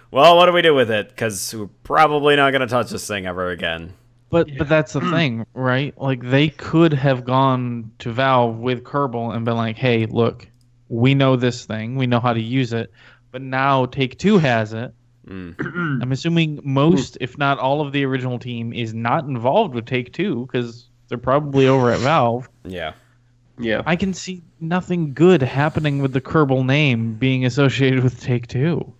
well, what do we do with it? Because we're probably not going to touch this thing ever again. But that's the thing, right? Like, they could have gone to Valve with Kerbal and been like, hey, look, we know this thing. We know how to use it. But now Take-Two has it. I'm assuming most, if not all of the original team is not involved with Take-Two because they're probably over at Valve. Yeah. Yeah. I can see nothing good happening with the Kerbal name being associated with Take-Two.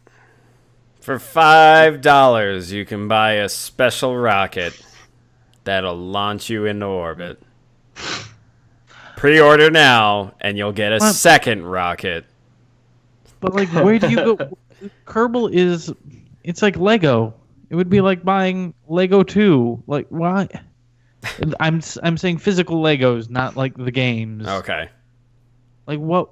For $5, you can buy a special rocket that'll launch you into orbit. Pre-order now, and you'll get a second rocket. But, like, where do you go? Kerbal is... It's like Lego. It would be like buying Lego 2. Like, why? I'm saying physical Legos, not like the games. Okay. Like, what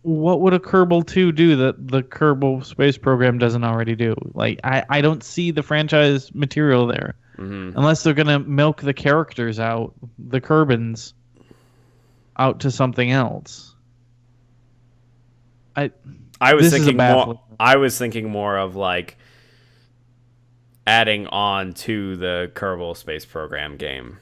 would a Kerbal 2 do that the Kerbal Space Program doesn't already do? Like, I don't see the franchise material there. Unless they're going to milk the characters out, the Kerbins, out to something else. I was thinking more of like adding on to the Kerbal Space Program game.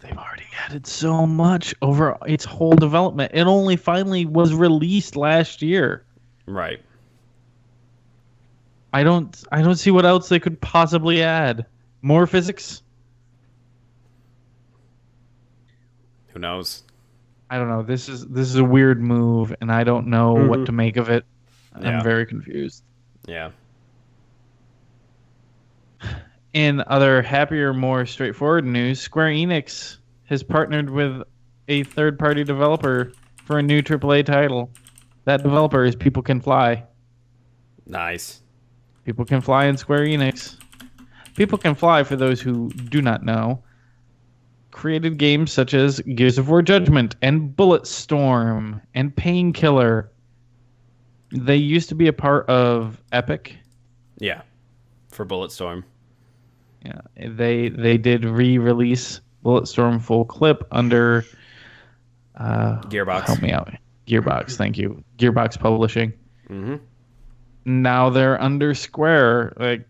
They've already added so much over its whole development. It only finally was released last year. Right. I don't see what else they could possibly add. More physics? Who knows? I don't know. This is a weird move, and I don't know what to make of it. I'm very confused. Yeah. In other happier, more straightforward news, Square Enix has partnered with a third-party developer for a new AAA title. That developer is People Can Fly. Nice. People Can Fly in Square Enix. People Can Fly, for those who do not know, created games such as Gears of War Judgment and Bulletstorm and Painkiller. They used to be a part of Epic. Yeah, for Bulletstorm. Yeah, they did re-release Bulletstorm full clip under Gearbox. Help me out. Gearbox, thank you. Gearbox Publishing. Mm-hmm. Now they're under Square. Like,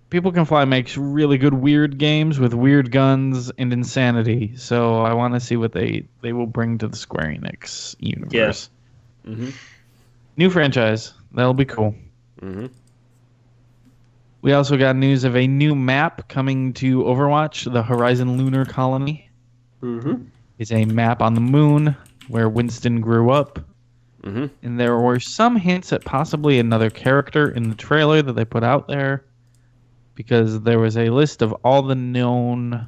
People Can Fly makes really good weird games with weird guns and insanity. So I want to see what they will bring to the Square Enix universe. Yeah. Mm-hmm. New franchise. That'll be cool. Mm-hmm. We also got news of a new map coming to Overwatch, the Horizon Lunar Colony. Mm-hmm. It's a map on the moon where Winston grew up. Mm-hmm. And there were some hints at possibly another character in the trailer that they put out there, because there was a list of all the known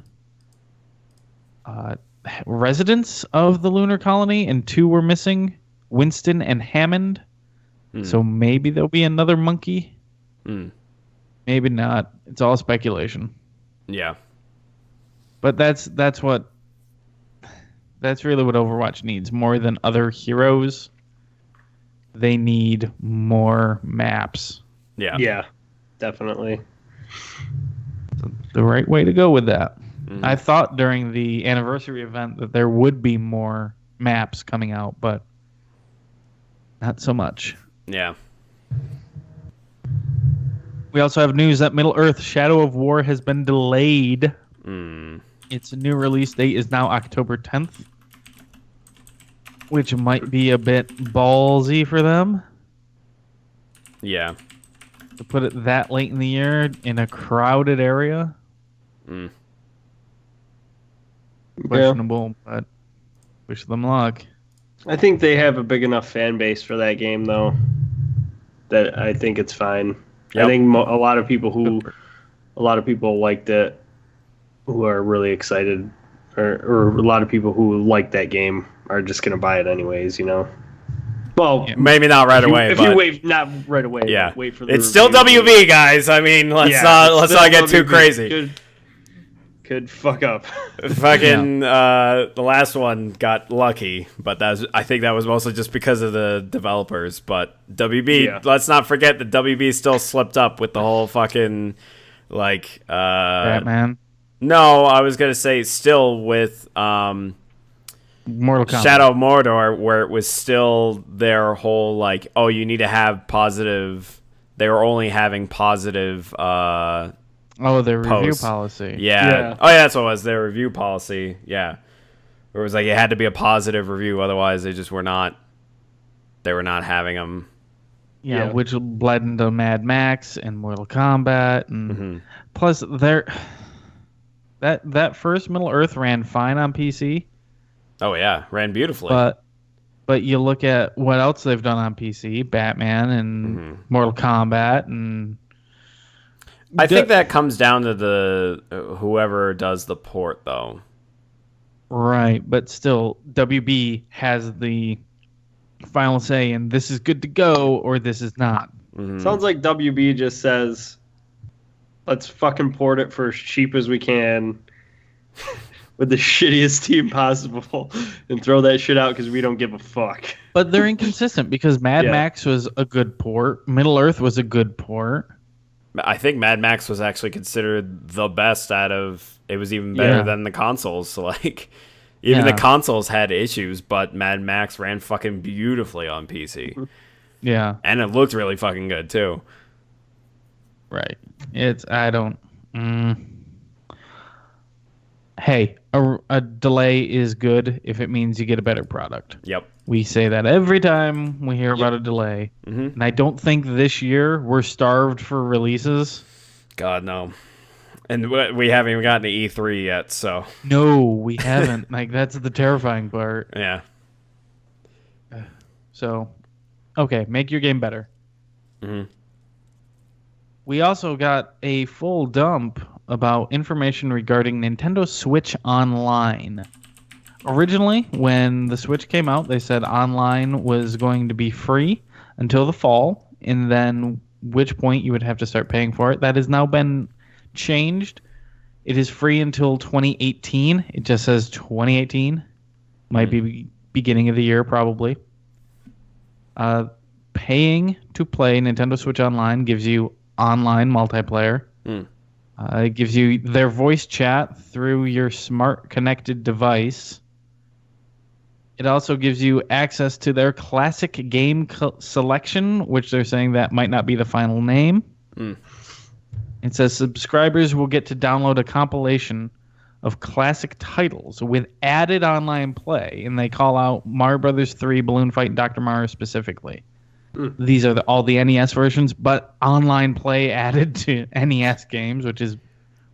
residents of the lunar colony, and 2 were missing, Winston and Hammond. So maybe there'll be another monkey. Maybe not. It's all speculation. Yeah. But that's really what Overwatch needs. More than other heroes, they need more maps. Yeah. Yeah, definitely. The right way to go with that. I thought during the anniversary event that there would be more maps coming out, but not so much. Yeah. We also have news that Middle-earth Shadow of War has been delayed. Its new release date is now October 10th, which might be a bit ballsy for them. Yeah. To put it that late in the year in a crowded area. Questionable, but wish them luck. I think they have a big enough fan base for that game, though, that I think it's fine. Yep. I think a lot of people liked it, who are really excited, or a lot of people who like that game are just gonna buy it anyways, you know. Well, maybe not right away. If you wait, not right away. Yeah, wait for the it's still WB, guys. I mean, let's not get too crazy. Could fuck up. Fucking the last one got lucky, but I think that was mostly just because of the developers. But WB, let's not forget that WB still slipped up with the whole fucking like Batman. No, I was gonna say still with Mortal Kombat. Shadow of Mordor, where it was still their whole like, oh, you need to have positive. They were only having positive. Their review policy. Yeah. Oh, yeah, that's what it was. Their review policy. Yeah. It was like it had to be a positive review, otherwise they just were not. They were not having them. Yeah, which bled into Mad Max and Mortal Kombat, and plus that first Middle Earth ran fine on PC. Oh yeah, ran beautifully. But you look at what else they've done on PC: Batman and Mortal Kombat, and I think that comes down to the whoever does the port, though. Right, but still, WB has the final say, and this is good to go or this is not. Sounds like WB just says, let's fucking port it for as cheap as we can with the shittiest team possible and throw that shit out because we don't give a fuck. But they're inconsistent because Mad Max was a good port. Middle Earth was a good port. I think Mad Max was actually considered the best out of... It was even better than the consoles. So, like, even the consoles had issues, but Mad Max ran fucking beautifully on PC. Yeah. And it looked really fucking good, too. Right. Hey, a delay is good if it means you get a better product. Yep. We say that every time we hear about a delay. Mm-hmm. And I don't think this year we're starved for releases. God, no. And we haven't even gotten to E3 yet, so... No, we haven't. Like, that's the terrifying part. Yeah. So, okay, make your game better. Mm-hmm. We also got a full dump about information regarding Nintendo Switch Online. Originally, when the Switch came out, they said online was going to be free until the fall, and then which point you would have to start paying for it. That has now been changed. It is free until 2018. It just says 2018. Might be beginning of the year, probably. Paying to play Nintendo Switch Online gives you online multiplayer. It gives you their voice chat through your smart connected device. It also gives you access to their classic game selection, which they're saying that might not be the final name. It says subscribers will get to download a compilation of classic titles with added online play, and they call out Mario Brothers 3, Balloon Fight, and Dr. Mario specifically. These are all the NES versions, but online play added to NES games, which is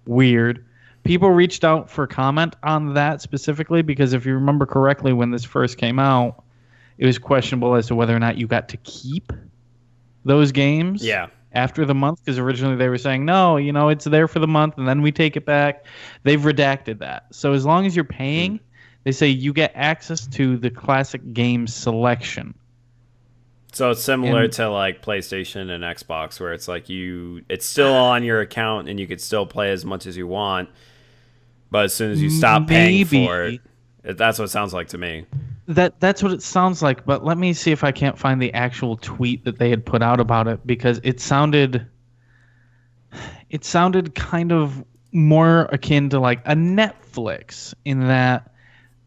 weird. People reached out for comment on that specifically because if you remember correctly, when this first came out, it was questionable as to whether or not you got to keep those games after the month, because originally they were saying, no, it's there for the month, and then we take it back. They've redacted that. So as long as you're paying, they say you get access to the classic game selection. So it's similar to like PlayStation and Xbox, where it's like it's still on your account and you could still play as much as you want, but as soon as you stop paying for it, that's what it sounds like to me. That's what it sounds like, but let me see if I can't find the actual tweet that they had put out about it, because it sounded kind of more akin to like a Netflix in that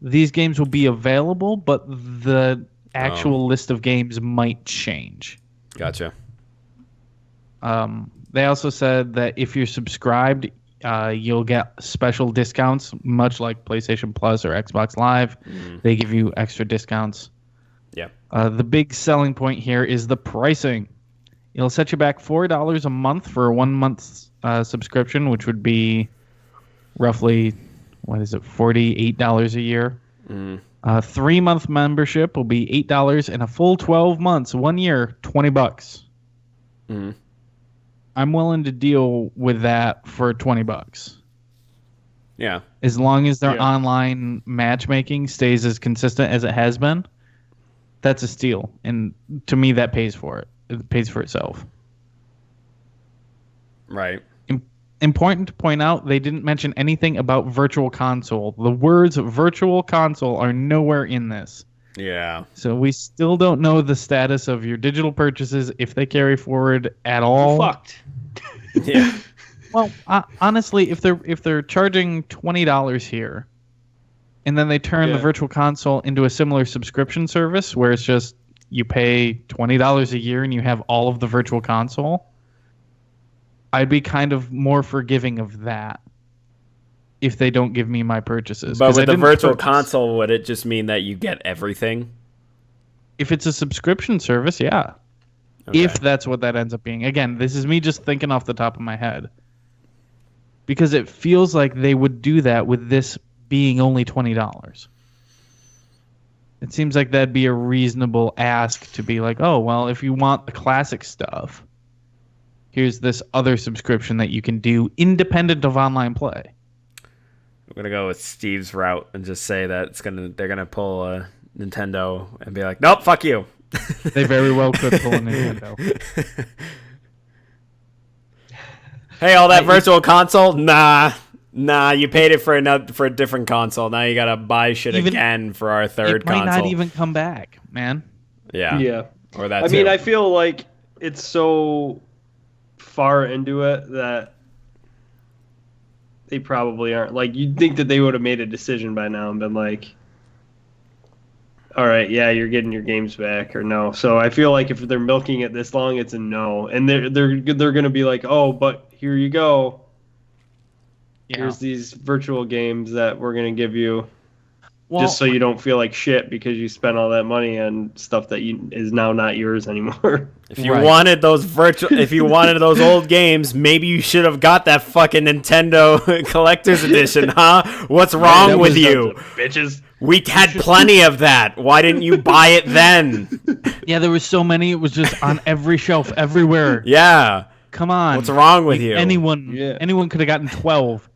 these games will be available, but the actual list of games might change. Gotcha. They also said that if you're subscribed, you'll get special discounts, much like PlayStation Plus or Xbox Live. They give you extra discounts. Yeah. The big selling point here is the pricing. It'll set you back $4 a month for a 1 month subscription, which would be roughly, $48 a year. 3-month membership will be $8, and a full 12 months, 1 year, $20. I'm willing to deal with that for $20. Yeah. As long as their online matchmaking stays as consistent as it has been, that's a steal. And to me, that pays for it. It pays for itself. Right. Important to point out, they didn't mention anything about Virtual Console. The words Virtual Console are nowhere in this. Yeah. So we still don't know the status of your digital purchases, if they carry forward at all. Fucked. Yeah. Well, honestly, if they're charging $20 here, and then they turn the Virtual Console into a similar subscription service where it's just you pay $20 a year and you have all of the Virtual Console, I'd be kind of more forgiving of that if they don't give me my purchases. But with the Virtual Console, would it just mean that you get everything? If it's a subscription service, yeah. Okay. If that's what that ends up being. Again, this is me just thinking off the top of my head. Because it feels like they would do that with this being only $20. It seems like that'd be a reasonable ask to be like, oh, well, if you want the classic stuff, here's this other subscription that you can do independent of online play. I'm gonna go with Steve's route and just say that they're gonna pull a Nintendo and be like, nope, fuck you. They very well could pull a Nintendo. Hey, all that virtual console? Nah, you paid it for a different console. Now you gotta buy shit again for our third console. It might not even come back, man. Yeah. Or that. I mean, I feel like it's so far into it that they probably aren't. Like, you'd think that they would have made a decision by now and been like, all right, yeah, you're getting your games back, or no. So I feel like if they're milking it this long, it's a no. And they're going to be like, oh, but here you go. Yeah. Here's these virtual games that we're going to give you. Well, just so you don't feel like shit because you spent all that money on stuff that is now not yours anymore. If you wanted those if you wanted those old games, maybe you should have got that fucking Nintendo Collector's Edition, huh? What's wrong with you, bitches? We had plenty of that. Why didn't you buy it then? Yeah, there was so many. It was just on every shelf, everywhere. Yeah. Come on. What's wrong with you? Anyone could have gotten 12.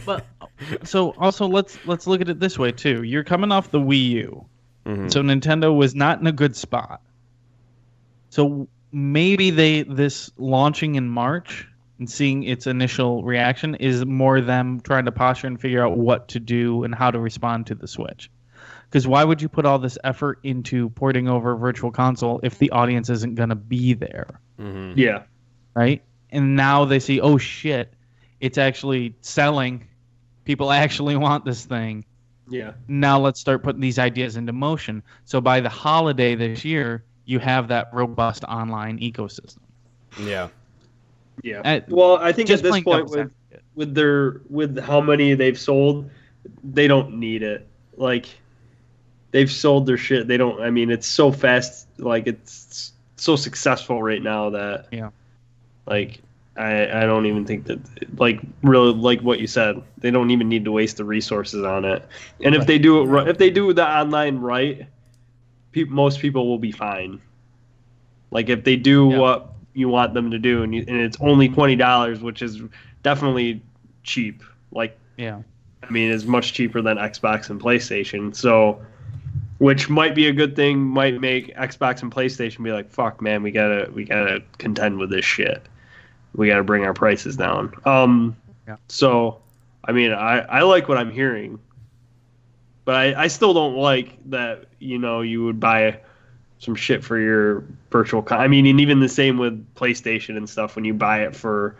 But so also let's look at it this way too. You're coming off the Wii U, so Nintendo was not in a good spot. So maybe this launching in March and seeing its initial reaction is more them trying to posture and figure out what to do and how to respond to the Switch. Because why would you put all this effort into porting over Virtual Console if the audience isn't going to be there? Mm-hmm. Yeah. Right? And now they see, oh shit, it's actually selling. People actually want this thing. Yeah. Now let's start putting these ideas into motion. So by the holiday this year, you have that robust online ecosystem. Yeah. Yeah. Well, I think at this point with how many they've sold, they don't need it. Like, they've sold their shit. They don't. I mean, it's so fast. Like, it's so successful right now that like. I don't even think that, like, really, like what you said, they don't even need to waste the resources on it. And if they do it, if they do the online right, most people will be fine. Like, if they do what you want them to do, and it's only $20, which is definitely cheap. Like, I mean, it's much cheaper than Xbox and PlayStation. So, which might be a good thing. Might make Xbox and PlayStation be like, fuck, man, we gotta contend with this shit. We got to bring our prices down. So, I mean, I like what I'm hearing, but I still don't like that, you would buy some shit for your I mean, and even the same with PlayStation and stuff. When you buy it for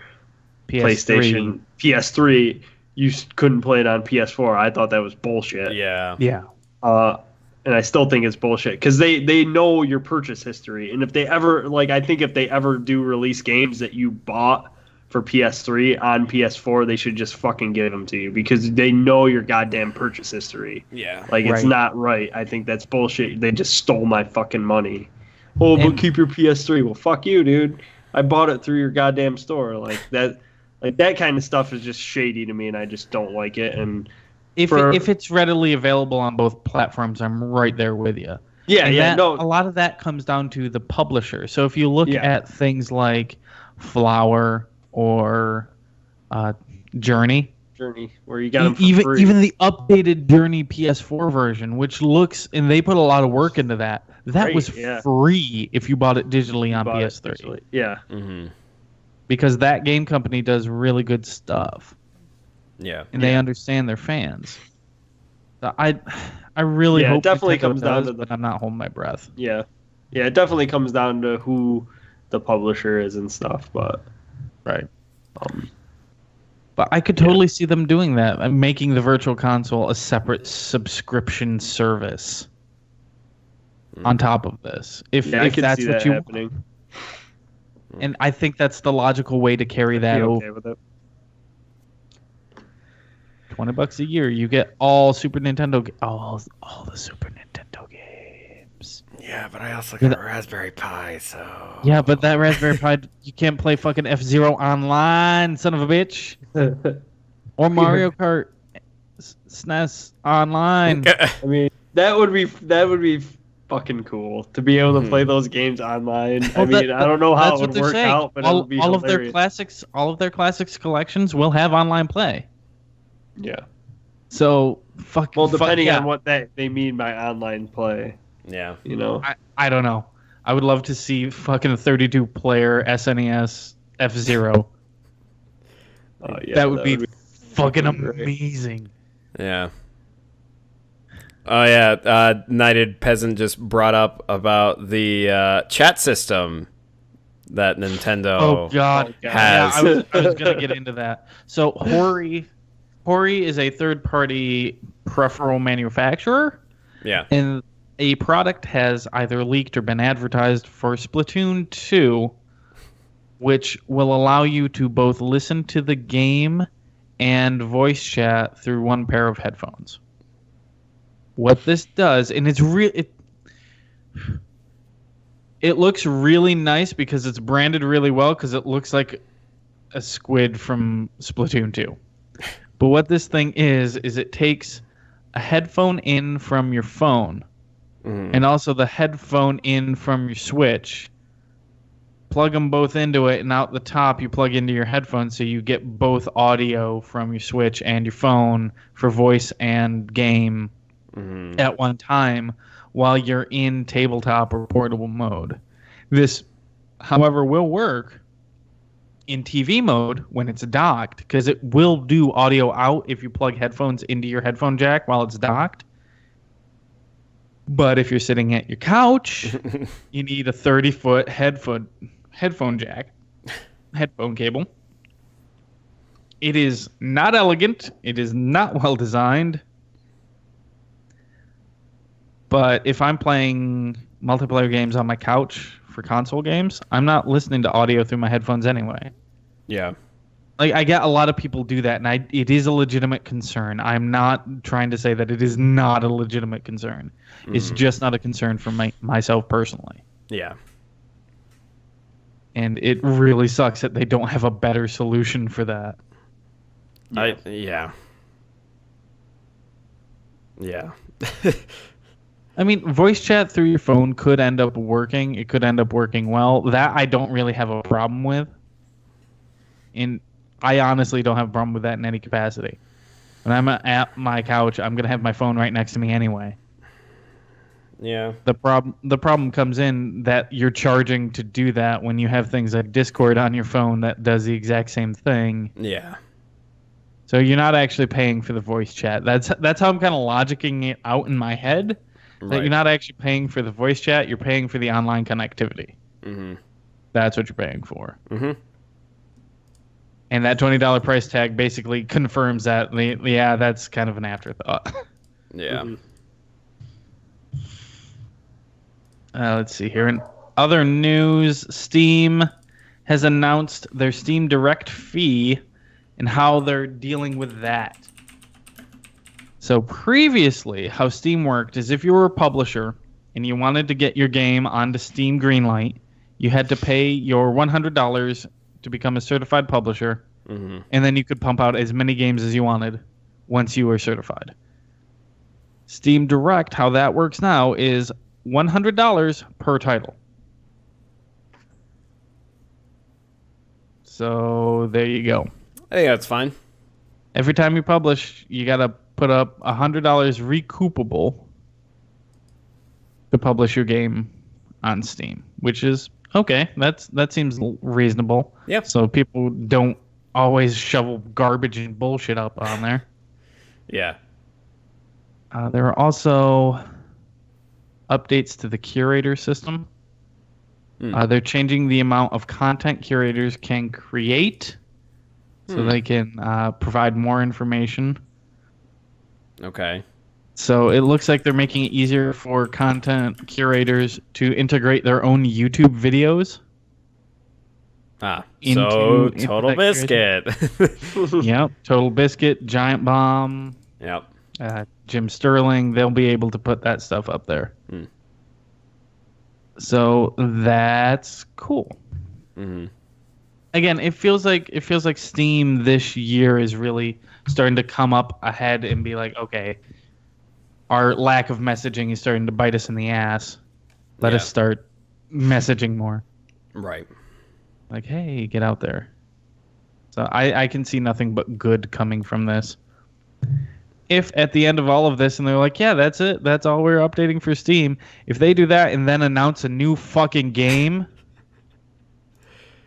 PlayStation, PS3, you couldn't play it on PS4. I thought that was bullshit. Yeah. Yeah. And I still think it's bullshit because they know your purchase history. And if they ever, I think if they ever do release games that you bought for PS3 on PS4, they should just fucking give them to you because they know your goddamn purchase history. Yeah. It's not right. I think that's bullshit. They just stole my fucking money. Oh, but keep your PS3. Well, fuck you, dude. I bought it through your goddamn store. That kind of stuff is just shady to me, and I just don't like it. And if it's readily available on both platforms, I'm right there with you. Yeah, a lot of that comes down to the publisher. So if you look at things like Flower or Journey, where you got them for free. Even the updated Journey PS4 version, which looks, and they put a lot of work into that. That was free if you bought it digitally on PS3. Yeah. Mm-hmm. Because that game company does really good stuff. Yeah, and they understand their fans. So I really hope it definitely comes down to but I'm not holding my breath. Yeah, it definitely comes down to who the publisher is and stuff. But but I could totally see them doing that and making the Virtual Console a separate subscription service on top of this. If that's what you happening. And I think that's the logical way to carry that over. With it. $20 a year, you get all Super Nintendo, all the Super Nintendo games. Yeah, but I also got a Raspberry Pi, so. Yeah, but that Raspberry Pi, you can't play fucking F-Zero online, son of a bitch. Or Mario Kart SNES online. I mean, that would be fucking cool to be able to play those games online. Well, I don't know how it would work out, but it would be all hilarious. All of their classics collections will have online play. Yeah. So depending on what they mean by online play. Yeah. I don't know. I would love to see fucking 32-player SNES F-Zero. Oh, yeah, that would be fucking amazing. Yeah. Oh, yeah. Knighted Peasant just brought up about the chat system that Nintendo has. Yeah, I was going to get into that. So, Hori is a third-party peripheral manufacturer. Yeah. And a product has either leaked or been advertised for Splatoon 2, which will allow you to both listen to the game and voice chat through one pair of headphones. What this does, and it's it looks really nice because it's branded really well because it looks like a squid from Splatoon 2. But what this thing is it takes a headphone in from your phone and also the headphone in from your Switch, plug them both into it, and out the top you plug into your headphones so you get both audio from your Switch and your phone for voice and game at one time while you're in tabletop or portable mode. This, however, will work in TV mode when it's docked, because it will do audio out if you plug headphones into your headphone jack while it's docked. But if you're sitting at your couch, you need a 30-foot headphone jack, headphone cable. It is not elegant. It is not well designed. But if I'm playing multiplayer games on my couch for console games, I'm not listening to audio through my headphones anyway. Yeah. Like, I get a lot of people do that, and it is a legitimate concern. I'm not trying to say that it is not a legitimate concern. It's just not a concern for myself personally. Yeah. And it really sucks that they don't have a better solution for that. Yeah. I mean, voice chat through your phone could end up working. It could end up working well. That I don't really have a problem with. And I honestly don't have a problem with that in any capacity. When I'm at my couch, I'm going to have my phone right next to me anyway. Yeah. The problem comes in that you're charging to do that when you have things like Discord on your phone that does the exact same thing. Yeah. So you're not actually paying for the voice chat. That's how I'm kind of logicking it out in my head. That Right. you're not actually paying for the voice chat. You're paying for the online connectivity. That's what you're paying for. And that $20 price tag basically confirms that. Yeah, that's kind of an afterthought. Yeah. Let's see here. In other news, Steam has announced their Steam Direct fee and how they're dealing with that. So previously, how Steam worked is if you were a publisher and you wanted to get your game onto Steam Greenlight, you had to pay your $100 to become a certified publisher, and then you could pump out as many games as you wanted once you were certified. Steam Direct, how that works now, is $100 per title. So there you go. I think that's fine. Every time you publish, you got to put up $100 recoupable to publish your game on Steam, which is okay. That seems reasonable. Yeah. So people don't always shovel garbage and bullshit up on there. Yeah. There are also updates to the curator system. They're changing the amount of content curators can create so they can provide more information. Okay. So it looks like they're making it easier for content curators to integrate their own YouTube videos. So Total Biscuit. Yep. Total Biscuit, Giant Bomb. Yep. Jim Sterling, they'll be able to put that stuff up there. So that's cool. Again, it feels like Steam this year is really starting to come up ahead and be like, okay, our lack of messaging is starting to bite us in the ass. Let us start messaging more. Right. Like, hey, get out there. So I can see nothing but good coming from this. If at the end of all of this, and they're like, yeah, that's it. That's all we're updating for Steam. If they do that and then announce a new fucking game,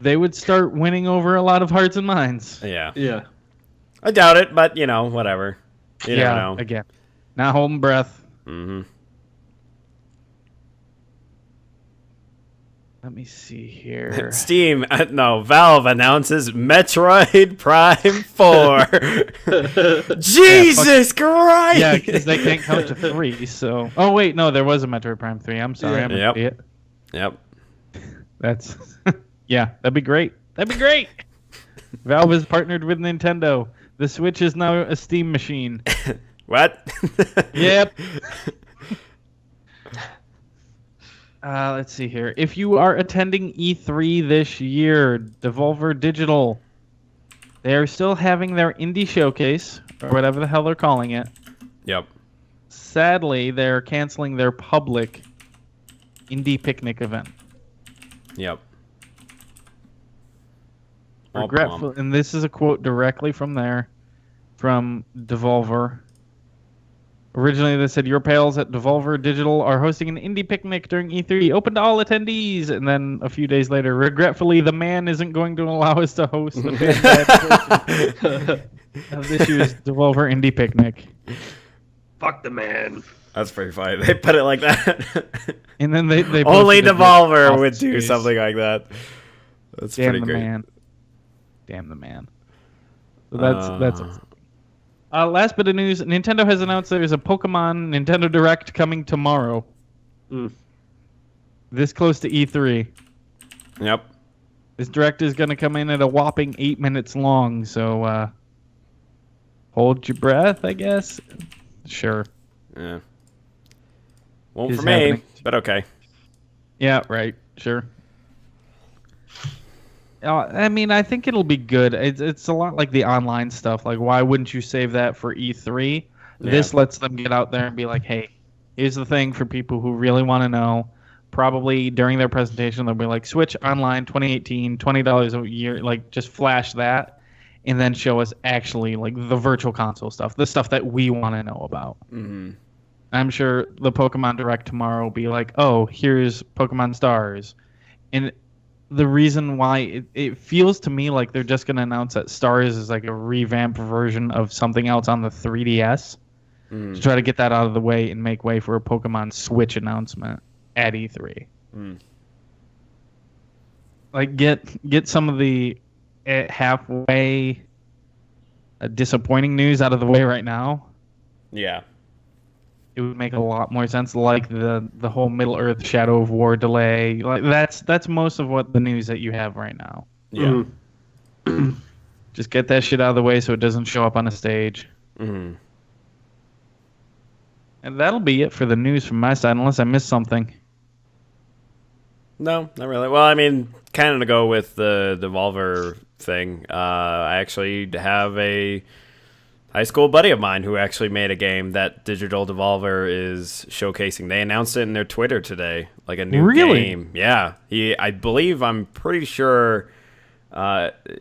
they would start winning over a lot of hearts and minds. Yeah. Yeah. I doubt it, but, whatever. You never know. Again, not holding breath. Mm-hmm. Let me see here. Valve announces Metroid Prime 4. Jesus Christ! Yeah, because they can't count to 3, so... Oh, wait, no, there was a Metroid Prime 3. I'm sorry, I'm an idiot. Yep. That's... yeah, that'd be great. That'd be great! Valve is partnered with Nintendo. The Switch is now a Steam machine. What? Yep. Let's see here. If you are attending E3 this year, Devolver Digital, they're still having their indie showcase, or whatever the hell they're calling it. Yep. Sadly, they're canceling their public indie picnic event. Yep. Regretful, and this is a quote directly from Devolver. Originally, they said, your pals at Devolver Digital are hosting an indie picnic during E3, open to all attendees. And then a few days later, regretfully, the man isn't going to allow us to host the big bad portion of this year's Devolver indie picnic. Fuck the man. That's pretty funny. They put it like that. And then they only Devolver would do something like that. That's pretty great. Man. Damn the man. So that's last bit of news. Nintendo has announced there is a Pokemon Nintendo Direct coming tomorrow. This close to E3. Yep. This Direct is going to come in at a whopping 8 minutes long, so hold your breath, I guess. Sure. Yeah. Won't for me, but okay. Yeah, right. Sure. I mean, I think it'll be good. It's a lot like the online stuff. Like, why wouldn't you save that for E3? Yeah. This lets them get out there and be like, hey, here's the thing for people who really want to know. Probably during their presentation, they'll be like, Switch Online 2018, $20 a year. Like, just flash that and then show us actually, like, the virtual console stuff, the stuff that we want to know about. Mm-hmm. I'm sure the Pokemon Direct tomorrow will be like, oh, here's Pokemon Stars. And the reason why it feels to me like they're just going to announce that Stars is like a revamped version of something else on the 3DS to try to get that out of the way and make way for a Pokemon Switch announcement at E3. Like get some of the halfway disappointing news out of the way right now. Yeah. It would make a lot more sense, like the whole Middle-earth Shadow of War delay. Like that's most of what the news that you have right now. Yeah. Just get that shit out of the way so it doesn't show up on a stage. And that'll be it for the news from my side, unless I missed something. No, not really. Well, I mean, kind of to go with the Devolver thing, I actually have a high school buddy of mine who actually made a game that Digital Devolver is showcasing. They announced it in their Twitter today, like a new game. Yeah, I'm pretty sure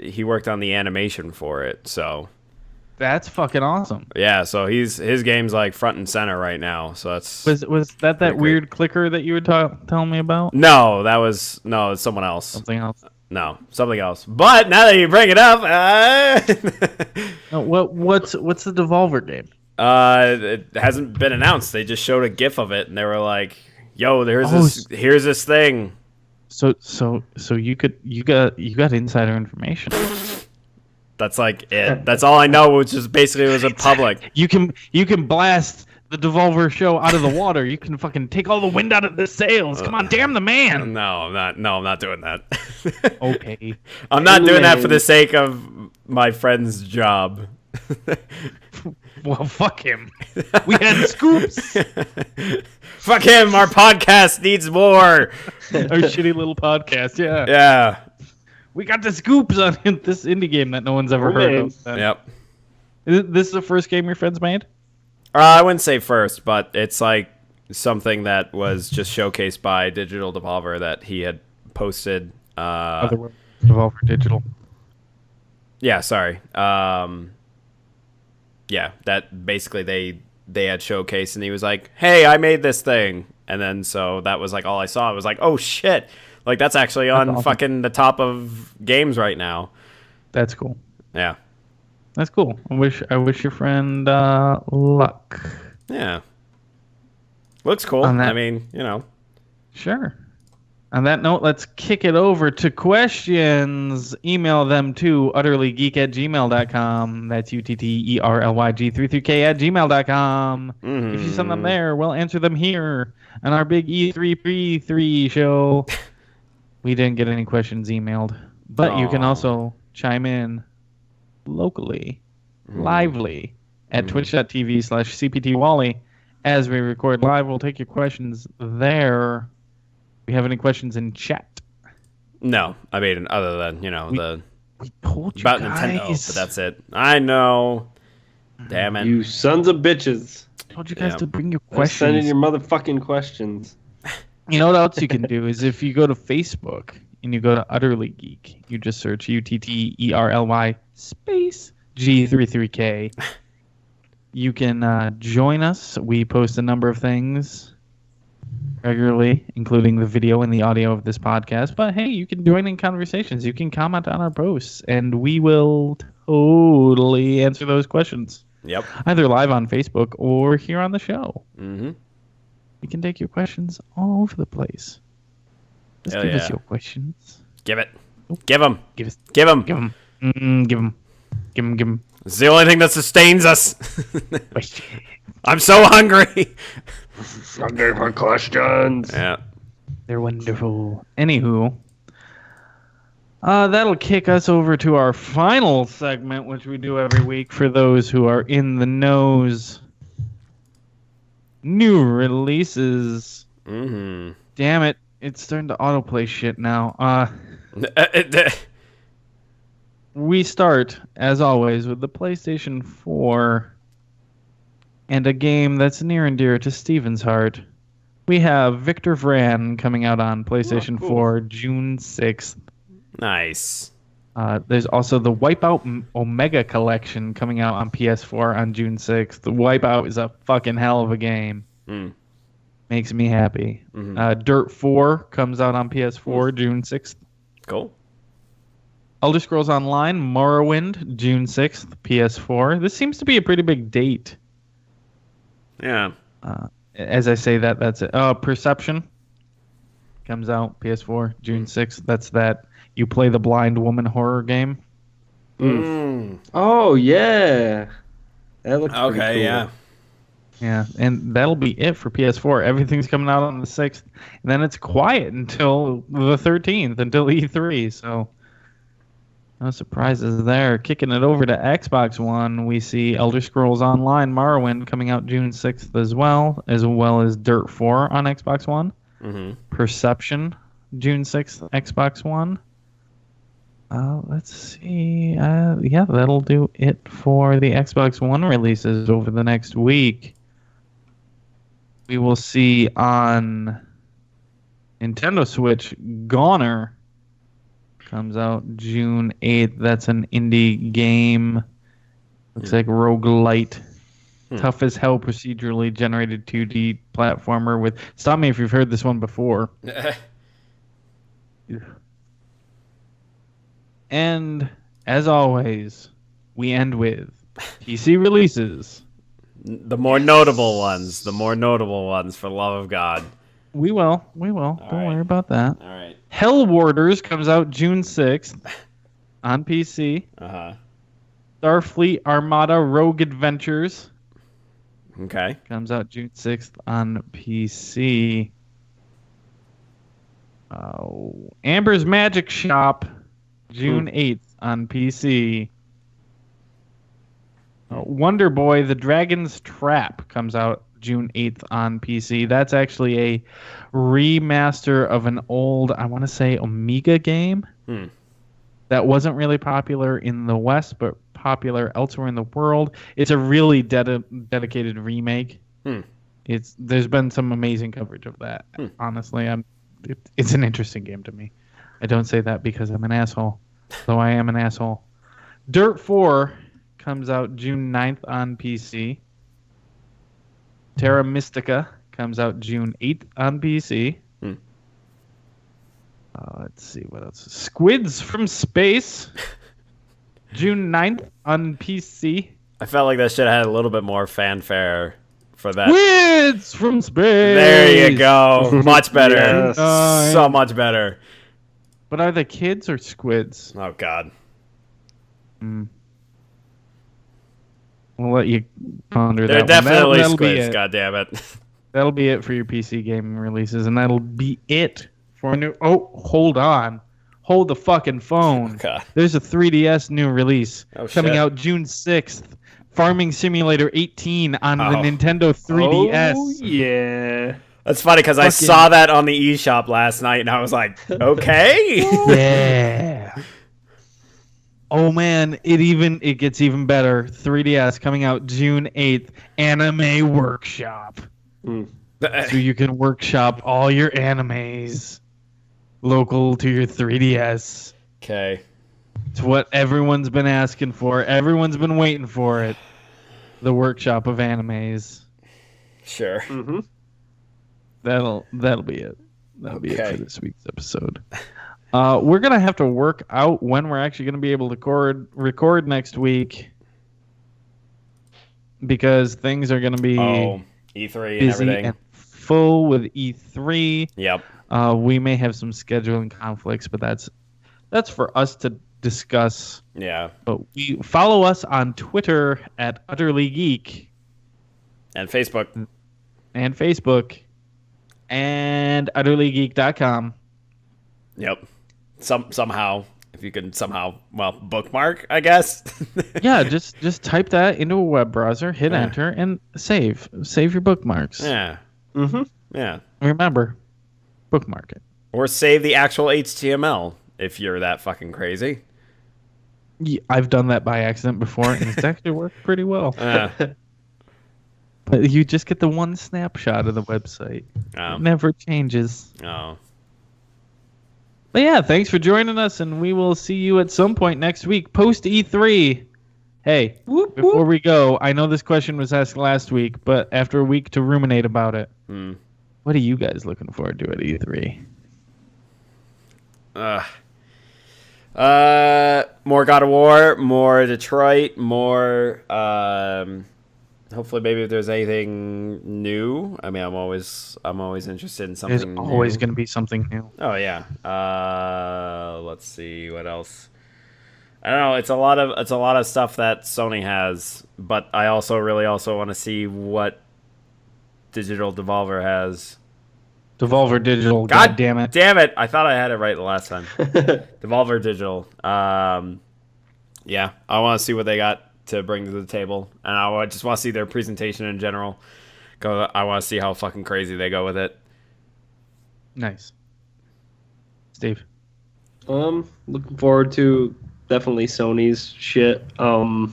he worked on the animation for it. So that's fucking awesome. Yeah, so his game's like front and center right now. So that's was that weird clicker that you were telling me about? No, it's someone else. Something else. No, something else. But now that you bring it up, no, what's the Devolver game? It hasn't been announced. They just showed a GIF of it, and they were like, "Yo, here's this thing." So you got insider information. That's like it. That's all I know, which is basically it was in public. You can blast the Devolver show out of the water. You can fucking take all the wind out of the sails. Come on, damn the man. No, I'm not. No, I'm not doing that. Okay. I'm not doing that for the sake of my friend's job. Well, fuck him. We had scoops. Fuck him. Our podcast needs more. Our shitty little podcast. Yeah. Yeah. We got the scoops on this indie game that no one's ever heard of. Yep. This is the first game your friends made? I wouldn't say first, but it's like something that was just showcased by Digital Devolver that he had posted. Devolver Digital. Yeah, sorry. Yeah, that basically they had showcased, and he was like, "Hey, I made this thing," and then so that was like all I saw. It was like, "Oh shit!" Like, that's actually on awesome. fucking the top of games right now. That's cool. Yeah. That's cool. I wish your friend luck. Yeah. Looks cool. I mean, you know. Sure. On that note, let's kick it over to questions. Email them to utterlygeek@gmail.com. That's utterlyg33k@gmail.com. If you send them there, we'll answer them here on our big E3 show. We didn't get any questions emailed, but you can also chime in locally, lively, at twitch.tv/cptwally. As we record live, we'll take your questions there. Do you have any questions in chat? No, I mean, other than, you know, we told you about guys. Nintendo, but that's it. I know. Damn it. You sons of bitches. I told you guys to bring your questions. Send in your motherfucking questions. You know what else you can do is if you go to Facebook and you go to Utterly Geek, you just search UTTERLY space G33K. You can join us. We post a number of things regularly, including the video and the audio of this podcast. But hey, you can join in conversations. You can comment on our posts, and we will totally answer those questions. Yep. Either live on Facebook or here on the show. Mm-hmm. We can take your questions all over the place. Just give us your questions. Give it. Give them. Give us. Give them. Give them. Give them. Give them. Give them. It's the only thing that sustains us. I'm so hungry. Hungry for questions. Yeah. They're wonderful. Anywho, that'll kick us over to our final segment, which we do every week for those who are in the knows. New releases. Mm-hmm. Damn it. It's starting to autoplay shit now. We start, as always, with the PlayStation 4 and a game that's near and dear to Steven's heart. We have Victor Vran coming out on PlayStation 4 June 6th. Nice. There's also the Wipeout Omega Collection coming out on PS4 on June 6th. The Wipeout is a fucking hell of a game. Makes me happy. Dirt 4 comes out on PS4 June 6th. Cool. Elder Scrolls Online Morrowind June 6th PS4. This seems to be a pretty big date. Yeah. As I say that, that's it. Perception comes out PS4 June 6th. That's that you play the blind woman horror game. Oh, yeah. That looks pretty cool. Yeah. Yeah, and that'll be it for PS4. Everything's coming out on the 6th. And then it's quiet until the 13th, until E3. So no surprises there. Kicking it over to Xbox One, we see Elder Scrolls Online Morrowind coming out June 6th as well as Dirt 4 on Xbox One. Perception, June 6th, Xbox One. Let's see. Yeah, that'll do it for the Xbox One releases over the next week. We will see on Nintendo Switch, Goner comes out June 8th. That's an indie game. Looks like roguelite. Tough as hell procedurally generated 2D platformer with... Stop me if you've heard this one before. And, as always, we end with PC releases. The more notable ones. The more notable ones, for the love of God. We will. Don't worry about that. All right. Hell Warders comes out June 6th on PC. Starfleet Armada Rogue Adventures. Okay. Comes out June 6th on PC. Amber's Magic Shop, June 8th on PC. Wonder Boy, The Dragon's Trap comes out June 8th on PC. That's actually a remaster of an old, I want to say, Omega game that wasn't really popular in the West, but popular elsewhere in the world. It's a really dedicated remake. There's been some amazing coverage of that. Honestly, it's an interesting game to me. I don't say that because I'm an asshole, though I am an asshole. Dirt 4 comes out June 9th on PC. Terra Mystica comes out June 8th on PC. Let's see what else. Squids from Space. June 9th on PC. I felt like that should have had a little bit more fanfare for that. Squids from Space. There you go. Much better. Yes. So much better. But are they kids or squids? Oh, God. We'll let you ponder They're that definitely that'll squids, God damn it. That'll be it for your PC gaming releases, and that'll be it for a new... Oh, hold on. Hold the fucking phone. Oh, God. There's a 3DS new release coming shit. out June 6th. Farming Simulator 18 on the Nintendo 3DS. Oh, yeah. That's funny because I saw that on the eShop last night, and I was like, okay. Yeah. Oh man, it gets even better. 3DS coming out June 8th. Anime Workshop. So you can workshop all your animes local to your 3DS. Okay. It's what everyone's been asking for. Everyone's been waiting for it. The workshop of animes. Sure. Mm-hmm. That'll be it. That'll be it for this week's episode. We're gonna have to work out when we're actually gonna be able to record next week because things are gonna be E3 and busy everything. and full with E3. Yep. We may have some scheduling conflicts, but that's for us to discuss. Yeah. But follow us on Twitter at Utterly Geek And Facebook. and Facebook and utterlygeek.com. Yep. Somehow, if you can somehow, bookmark, I guess. Yeah, just type that into a web browser, hit enter, and save your bookmarks. Yeah. Mm-hmm. Yeah. Remember, bookmark it. Or save the actual HTML if you're that fucking crazy. Yeah, I've done that by accident before, and it's actually worked pretty well. But you just get the one snapshot of the website. It never changes. Oh. But yeah, thanks for joining us, and we will see you at some point next week, post E3. Hey, before we go, I know this question was asked last week, but after a week to ruminate about it, what are you guys looking forward to at E3? More God of War, more Detroit, more hopefully maybe if there's anything new. I mean, I'm always interested in something There's always going to be something new. Oh yeah. Let's see what else. I don't know. It's a lot of stuff that Sony has, but I also want to see what Digital Devolver has. Devolver Digital. God damn it! Damn it! I thought I had it right the last time. Devolver Digital. Yeah, I want to see what they got to bring to the table, and I just want to see their presentation in general. I want to see how fucking crazy they go with it. Nice. Steve. Looking forward to definitely Sony's shit. I'm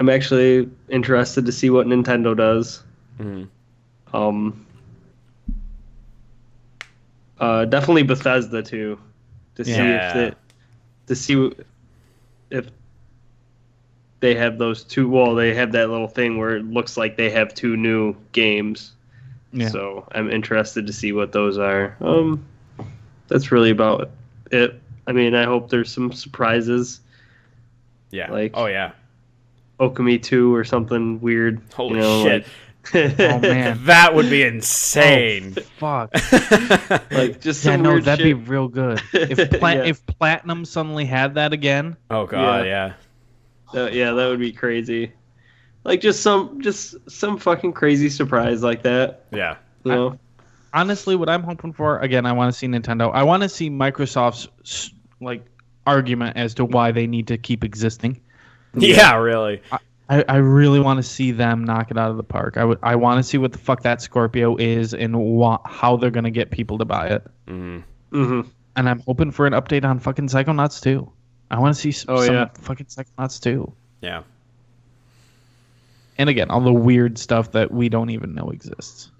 actually interested to see what Nintendo does. Definitely Bethesda too, to see if they have those two. Well, they have that little thing where it looks like they have two new games. Yeah. So I'm interested to see what those are. That's really about it. I mean, I hope there's some surprises. Yeah. Like, oh yeah, Okami 2 or something weird. Holy shit. Oh man, that would be insane. Oh, fuck. Like just some weird that'd shit. be real good. If Platinum suddenly had that again. Oh god, yeah. That would be crazy. Like just some fucking crazy surprise like that. Yeah. You know? Honestly, what I'm hoping for, again, I want to see Nintendo. I want to see Microsoft's argument as to why they need to keep existing. Yeah, really. I really want to see them knock it out of the park. I want to see what the fuck that Scorpio is and how they're gonna get people to buy it. Mm-hmm. And I'm hoping for an update on fucking Psychonauts 2. I want to see some fucking Psychonauts 2. Yeah. And again, all the weird stuff that we don't even know exists.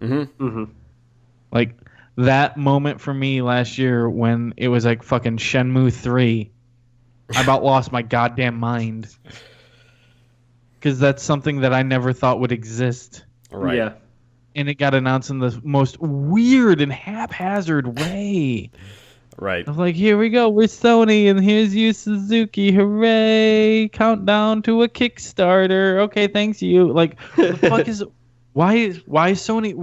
Like that moment for me last year when it was like fucking Shenmue 3. I about lost my goddamn mind. Because that's something that I never thought would exist. Right. Yeah. and it got announced in the most weird and haphazard way. Right. I was like, here we go, we're Sony, and here's Yu Suzuki, hooray! Countdown to a Kickstarter. Okay, thanks you. Like, what the fuck is? Why is Sony?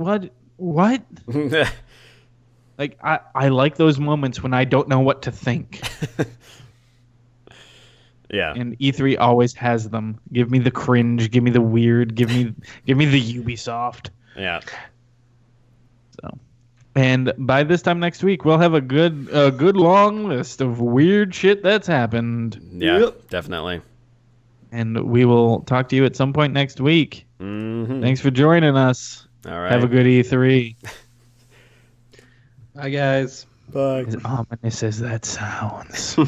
What? Like, I like those moments when I don't know what to think. Yeah. And E3 always has them. Give me the cringe. Give me the weird. Give me the Ubisoft. Yeah. So, and by this time next week, we'll have a good long list of weird shit that's happened. Yeah, definitely. And we will talk to you at some point next week. Mm-hmm. Thanks for joining us. All right. Have a good E3. Bye, guys. Bye. As ominous as that sounds.